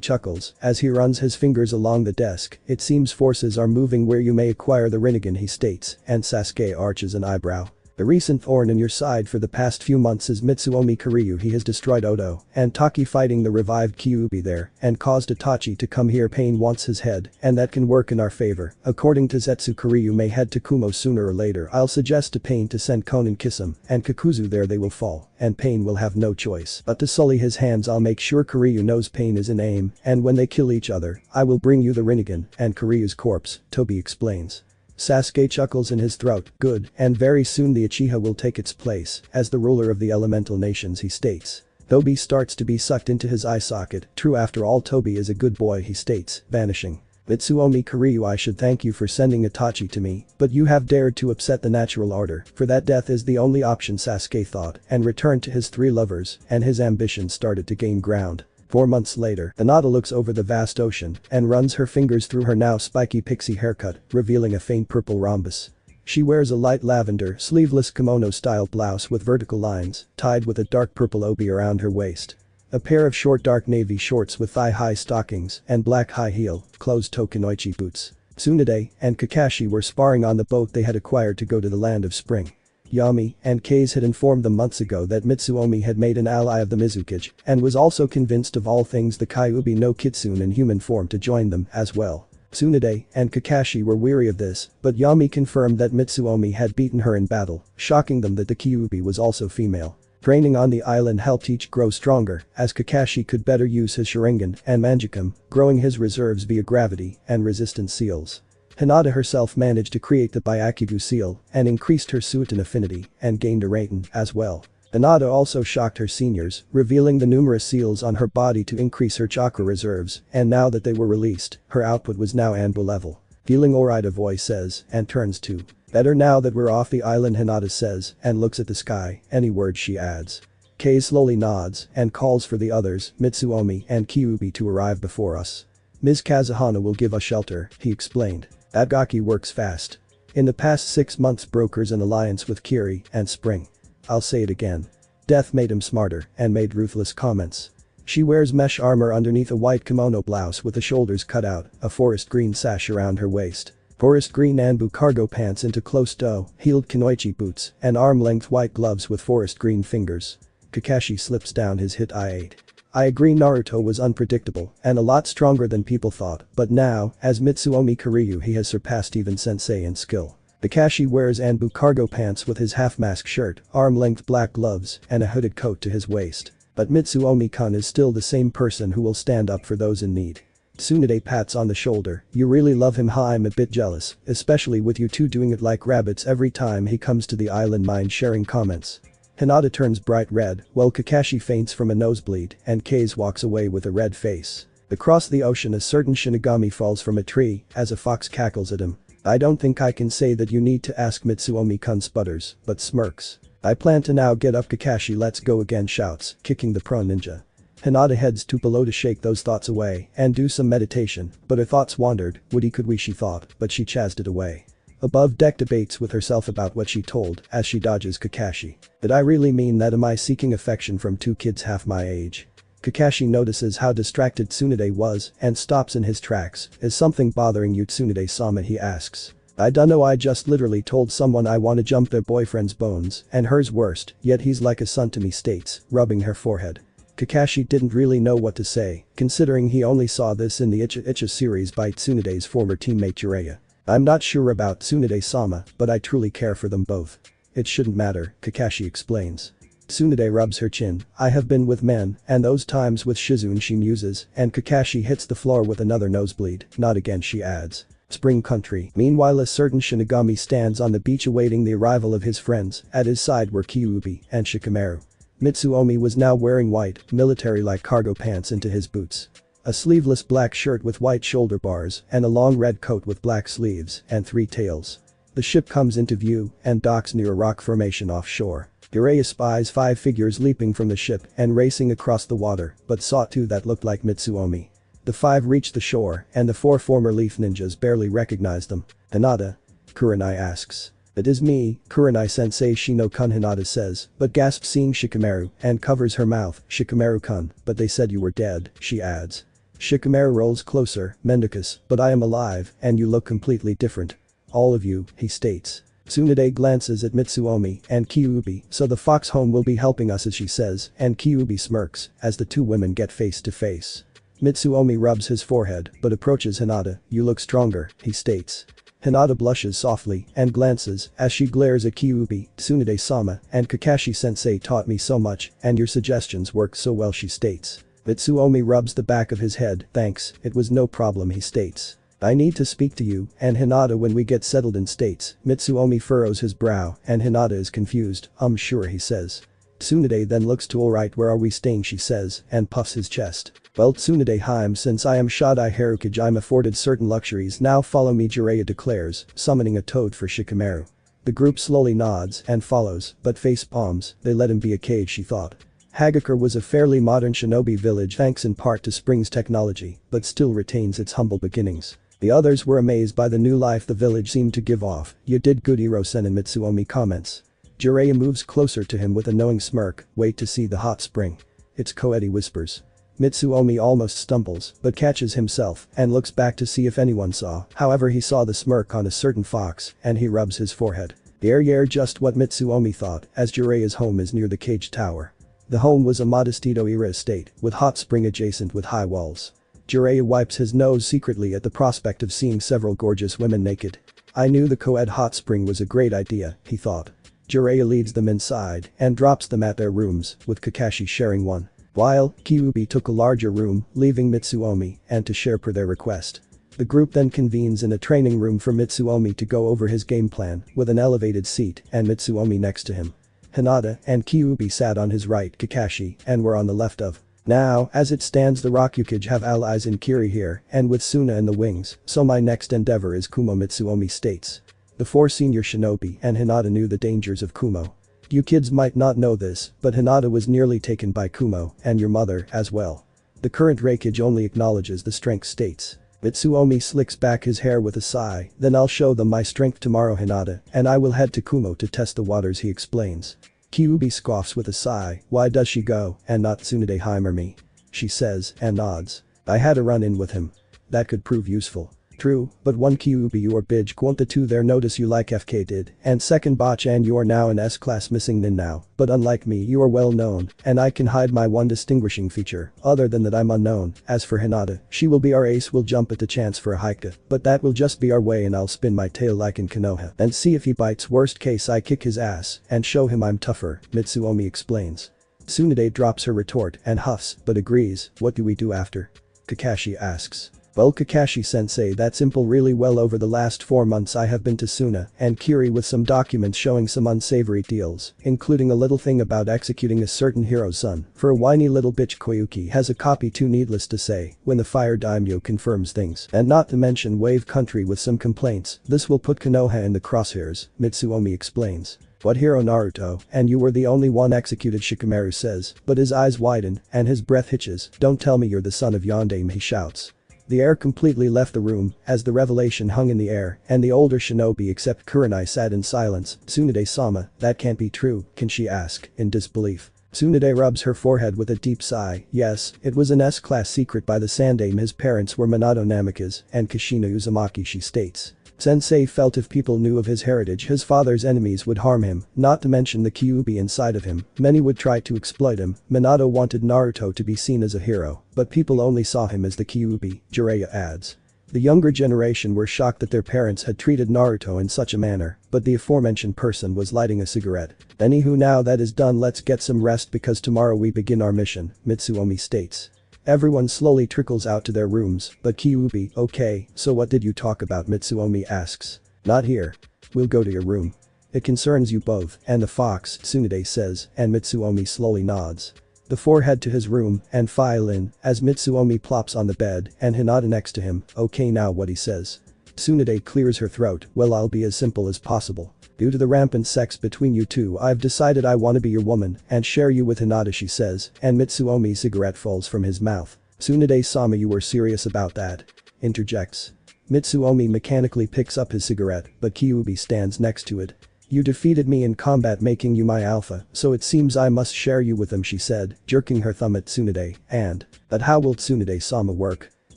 [SPEAKER 1] chuckles as he runs his fingers along the desk. "It seems forces are moving where you may acquire the Rinnegan," he states, and Sasuke arches an eyebrow. "The recent thorn in your side for the past few months is Mitsuomi Kiryu. He has destroyed Oto and Taki fighting the revived Kyuubi there and caused Itachi to come here. Pain wants his head, and that can work in our favor. According to Zetsu, Kiryu may head to Kumo sooner or later. I'll suggest to Pain to send Konan kiss him and Kakuzu. There they will fall, and Pain will have no choice but to sully his hands. I'll make sure Kiryu knows Pain is in aim, and when they kill each other, I will bring you the Rinnegan and Kiryu's corpse," Tobi explains. Sasuke chuckles in his throat. "Good, and very soon the Uchiha will take its place as the ruler of the elemental nations," he states. Tobi starts to be sucked into his eye socket. "True, after all, Tobi is a good boy," he states, vanishing. "Mitsuomi Kiryu, I should thank you for sending Itachi to me, but you have dared to upset the natural order. For that, death is the only option," Sasuke thought, and returned to his three lovers, and his ambition started to gain ground. 4 months later, Hinata looks over the vast ocean and runs her fingers through her now spiky pixie haircut, revealing a faint purple rhombus. She wears a light lavender, sleeveless kimono-style blouse with vertical lines, tied with a dark purple obi around her waist. A pair of short dark navy shorts with thigh-high stockings and black high-heel, closed-toe kunoichi boots. Tsunade and Kakashi were sparring on the boat they had acquired to go to the land of spring. Yami and Kase had informed them months ago that Mitsuomi had made an ally of the Mizukage and was also convinced of all things the Kyuubi no Kitsune in human form to join them as well. Tsunade and Kakashi were weary of this, but Yami confirmed that Mitsuomi had beaten her in battle, shocking them that the Kyuubi was also female. Training on the island helped each grow stronger, as Kakashi could better use his Sharingan and Manjikam, growing his reserves via gravity and resistant seals. Hinata herself managed to create the Byakugo seal and increased her Suiton affinity and gained a Raiten as well. Hinata also shocked her seniors, revealing the numerous seals on her body to increase her chakra reserves, and now that they were released, her output was now Anbu level. "Feeling alright," a voice says, and turns to. "Better now that we're off the island," Hinata says, and looks at the sky. "Any words?" she adds. Kei slowly nods and calls for the others, Mitsuomi and Kyuubi, to arrive before us. "Ms. Kazuhana will give us shelter," he explained. "That gaki works fast. In the past 6 months brokers an alliance with Kiri and Spring. I'll say it again. Death made him smarter and made ruthless comments." She wears mesh armor underneath a white kimono blouse with the shoulders cut out, a forest green sash around her waist. Forest green Anbu cargo pants into closed-toe, heeled kunoichi boots, and arm-length white gloves with forest green fingers. Kakashi slips down his hit I-8. "I agree, Naruto was unpredictable and a lot stronger than people thought, but now, as Mitsuomi Kiryu, he has surpassed even Sensei in skill." Kakashi wears Anbu cargo pants with his half-mask shirt, arm-length black gloves, and a hooded coat to his waist. But Mitsuomi-kun is still the same person who will stand up for those in need. Tsunade pats on the shoulder. "You really love him, huh? I'm a bit jealous, especially with you two doing it like rabbits every time he comes to the island." Mind sharing comments. Hinata turns bright red, while Kakashi faints from a nosebleed and Kase walks away with a red face. Across the ocean, a certain Shinigami falls from a tree as a fox cackles at him. "I don't think I can say that you need to ask," Mitsuomi-kun sputters, but smirks. "I plan to now get up." Kakashi let's go again shouts, kicking the pro ninja. Hinata heads to below to shake those thoughts away and do some meditation, but her thoughts wandered. Could we, she thought, but she chased it away. Above deck debates with herself about what she told as she dodges Kakashi. "Did I really mean that? Am I seeking affection from 2 kids half my age?" Kakashi notices how distracted Tsunade was and stops in his tracks. "Is something bothering you, Tsunade-sama?" he asks. "I dunno, I just literally told someone I wanna jump their boyfriend's bones and hers worst, yet he's like a son to me," states, rubbing her forehead. Kakashi didn't really know what to say, considering he only saw this in the Icha Icha series by Tsunade's former teammate Jiraiya. "I'm not sure about Tsunade-sama, but I truly care for them both." "It shouldn't matter," Kakashi explains. Tsunade rubs her chin. "I have been with men, and those times with Shizune," she muses, and Kakashi hits the floor with another nosebleed. "Not again," she adds. Spring Country. Meanwhile, a certain Shinigami stands on the beach awaiting the arrival of his friends. At his side were Kyuubi and Shikamaru. Mitsuomi was now wearing white, military-like cargo pants into his boots. A sleeveless black shirt with white shoulder bars and a long red coat with black sleeves and 3 tails. The ship comes into view and docks near a rock formation offshore. Jiraiya spies 5 figures leaping from the ship and racing across the water, but saw 2 that looked like Mitsuomi. The 5 reached the shore and the 4 former leaf ninjas barely recognized them. "Hinata?" Kurenai asks. "It is me, Kurenai-sensei," Shino-kun, Hinata says, but gasps seeing Shikamaru and covers her mouth. "Shikamaru-kun, but they said you were dead," she adds. Shikamaru rolls closer. "Mendicus, but I am alive and you look completely different. All of you," he states. Tsunade glances at Mitsuomi and Kyuubi. "So the fox home will be helping us," as she says, and Kyuubi smirks as the 2 women get face to face. Mitsuomi rubs his forehead but approaches Hinata. "You look stronger," he states. Hinata blushes softly and glances as she glares at Kyuubi. "Tsunade-sama and Kakashi-sensei taught me so much and your suggestions worked so well," she states. Mitsuomi rubs the back of his head. "Thanks, it was no problem," he states. "I need to speak to you and Hinata when we get settled in," states. Mitsuomi furrows his brow and Hinata is confused. Sure," he says. Tsunade then looks to "Alright, where are we staying?" she says and puffs his chest. "Well, Tsunade-hime, since I am Shodai Harukage, I'm afforded certain luxuries. Now follow me," Jiraiya declares, summoning a toad for Shikamaru. The group slowly nods and follows, but face palms. They let him be a cage, she thought. Hagakure was a fairly modern shinobi village thanks in part to Spring's technology, but still retains its humble beginnings. The others were amazed by the new life the village seemed to give off. "You did good, Hiro-sen," Mitsuomi comments. Jiraiya moves closer to him with a knowing smirk. "Wait to see the hot spring." "It's Koe," he whispers. Mitsuomi almost stumbles but catches himself and looks back to see if anyone saw. However, he saw the smirk on a certain fox and he rubs his forehead. Yer, just what Mitsuomi thought, as Jiraiya's home is near the cage tower. The home was a modest Edo-era estate with hot spring adjacent with high walls. Jiraiya wipes his nose secretly at the prospect of seeing several gorgeous women naked. "I knew the co-ed hot spring was a great idea," he thought. Jiraiya leads them inside and drops them at their rooms, with Kakashi sharing one. While Kyuubi took a larger room, leaving Mitsuomi and to share per their request. The group then convenes in a training room for Mitsuomi to go over his game plan with an elevated seat and Mitsuomi next to him. Hinata and Kyuubi sat on his right, Kakashi, and were on the left of. Now, as it stands, the Rokugage have allies in Kiri here and with Suna in the wings, so my next endeavor is Kumo, Mitsuomi states. The 4 senior shinobi and Hinata knew the dangers of Kumo. "You kids might not know this, but Hinata was nearly taken by Kumo and your mother as well. The current Raikage only acknowledges the strength, states. Mitsuomi slicks back his hair with a sigh. "Then I'll show them my strength tomorrow, Hinata, and I will head to Kumo to test the waters," he explains. Kyuubi scoffs with a sigh. "Why does she go and not Tsunade or me?" she says and nods. "I had a run-in with him. That could prove useful." "True, but one Kyuubi you are big, won't the 2 there notice you like FK did, and second botch, and you are now an S-class missing nin now, but unlike me you are well known and I can hide my one distinguishing feature, other than that I'm unknown. As for Hinata, she will be our ace, will jump at the chance for a hike, but that will just be our way and I'll spin my tail like in Konoha and see if he bites, worst case I kick his ass and show him I'm tougher," Mitsuomi explains. Tsunade drops her retort and huffs but agrees. "What do we do after?" Kakashi asks. "Well, Kakashi-sensei, that's simple, really. Well, over the last 4 months I have been to Suna and Kiri with some documents showing some unsavory deals, including a little thing about executing a certain hero's son for a whiny little bitch. Koyuki has a copy too, needless to say, when the fire daimyo confirms things, and not to mention Wave Country with some complaints. This will put Konoha in the crosshairs," Mitsuomi explains. "What hero? Naruto, and you were the only one executed," Shikamaru says, but his eyes widen and his breath hitches. "Don't tell me you're the son of Yondaime," he shouts. The air completely left the room as the revelation hung in the air and the older shinobi except Kurenai sat in silence. "Tsunade-sama, that can't be true, can she?" ask, in disbelief. Tsunade rubs her forehead with a deep sigh. "Yes, it was an S-class secret by the Sandaime. His parents were Minato Namikaze and Kashina Uzumaki," she states. Sensei felt if people knew of his heritage, his father's enemies would harm him, not to mention the Kyuubi inside of him. Many would try to exploit him. Minato wanted Naruto to be seen as a hero, but people only saw him as the Kyuubi, Jiraiya adds. The younger generation were shocked that their parents had treated Naruto in such a manner, but the aforementioned person was lighting a cigarette. "Anywho, now that is done, let's get some rest because tomorrow we begin our mission," Mitsuomi states. Everyone slowly trickles out to their rooms, but Kyubi, okay, so what did you talk about? Mitsuomi asks. Not here. We'll go to your room. It concerns you both, and the fox, Tsunade says, and Mitsuomi slowly nods. The four head to his room and file in, as Mitsuomi plops on the bed and Hinata next to him. Okay, now what he says. Tsunade clears her throat. Well, I'll be as simple as possible. Due to the rampant sex between you two, I've decided I want to be your woman and share you with Hinata, she says, and Mitsuomi's cigarette falls from his mouth. Tsunade-sama, you were serious about that? Interjects. Mitsuomi mechanically picks up his cigarette, but Kyubi stands next to it. You defeated me in combat, making you my alpha, so it seems I must share you with them, she said, jerking her thumb at Tsunade, but how will Tsunade-sama work?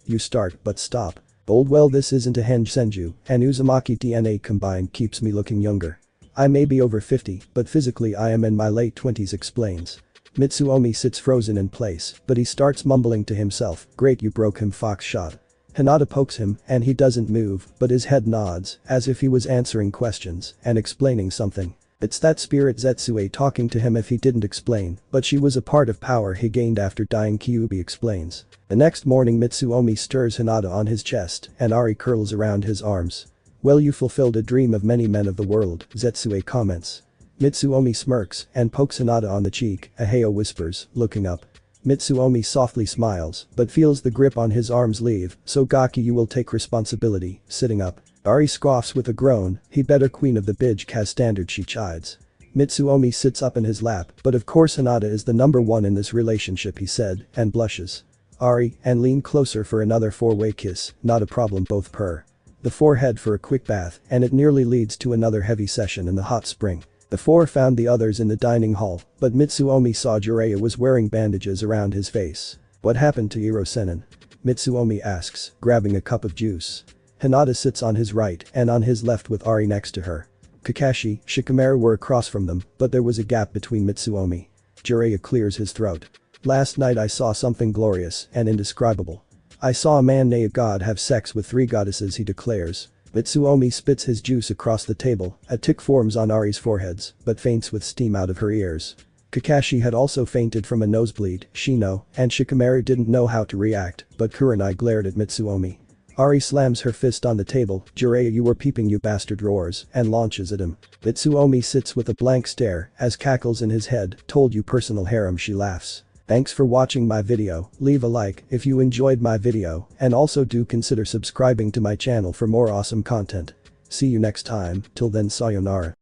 [SPEAKER 1] You start, but stop. Bold, well, this isn't a henge senju, and Uzumaki DNA combined keeps me looking younger. I may be over 50, but physically I am in my late 20s, explains. Mitsuomi sits frozen in place, but he starts mumbling to himself, great, you broke him, fox shot. Hinata pokes him, and he doesn't move, but his head nods, as if he was answering questions and explaining something. It's that spirit Zetsue talking to him if he didn't explain, but she was a part of power he gained after dying, Kyubi explains. The next morning Mitsuomi stirs Hinata on his chest, and Ari curls around his arms. Well, you fulfilled a dream of many men of the world, Zetsue comments. Mitsuomi smirks and pokes Hinata on the cheek, Aheo whispers, looking up. Mitsuomi softly smiles, but feels the grip on his arms leave, so Gaki, you will take responsibility, sitting up. Ari scoffs with a groan, he better, queen of the Bij Kaz standard, she chides. Mitsuomi sits up in his lap, but of course Hinata is the number one in this relationship, he said, and blushes. Ari, and lean closer for another four-way kiss, not a problem, both purr. The four head for a quick bath, and it nearly leads to another heavy session in the hot spring. The four found the others in the dining hall, but Mitsuomi saw Jiraiya was wearing bandages around his face. What happened to Iro-senin? Mitsuomi asks, grabbing a cup of juice. Hinata sits on his right and on his left with Ari next to her. Kakashi, Shikamaru were across from them, but there was a gap between Mitsuomi. Jiraiya clears his throat. Last night I saw something glorious and indescribable. I saw a man, nay a god, have sex with three goddesses, he declares. Mitsuomi spits his juice across the table, a tick forms on Ari's foreheads, but faints with steam out of her ears. Kakashi had also fainted from a nosebleed, Shino, and Shikamaru didn't know how to react, but Kurenai glared at Mitsuomi. Ari slams her fist on the table, Jiraiya, you were peeping, you bastard, roars, and launches at him. Mitsuomi sits with a blank stare, as cackles in his head, told you personal harem, she laughs. Thanks for watching my video, leave a like if you enjoyed my video, and also do consider subscribing to my channel for more awesome content. See you next time, till then, sayonara.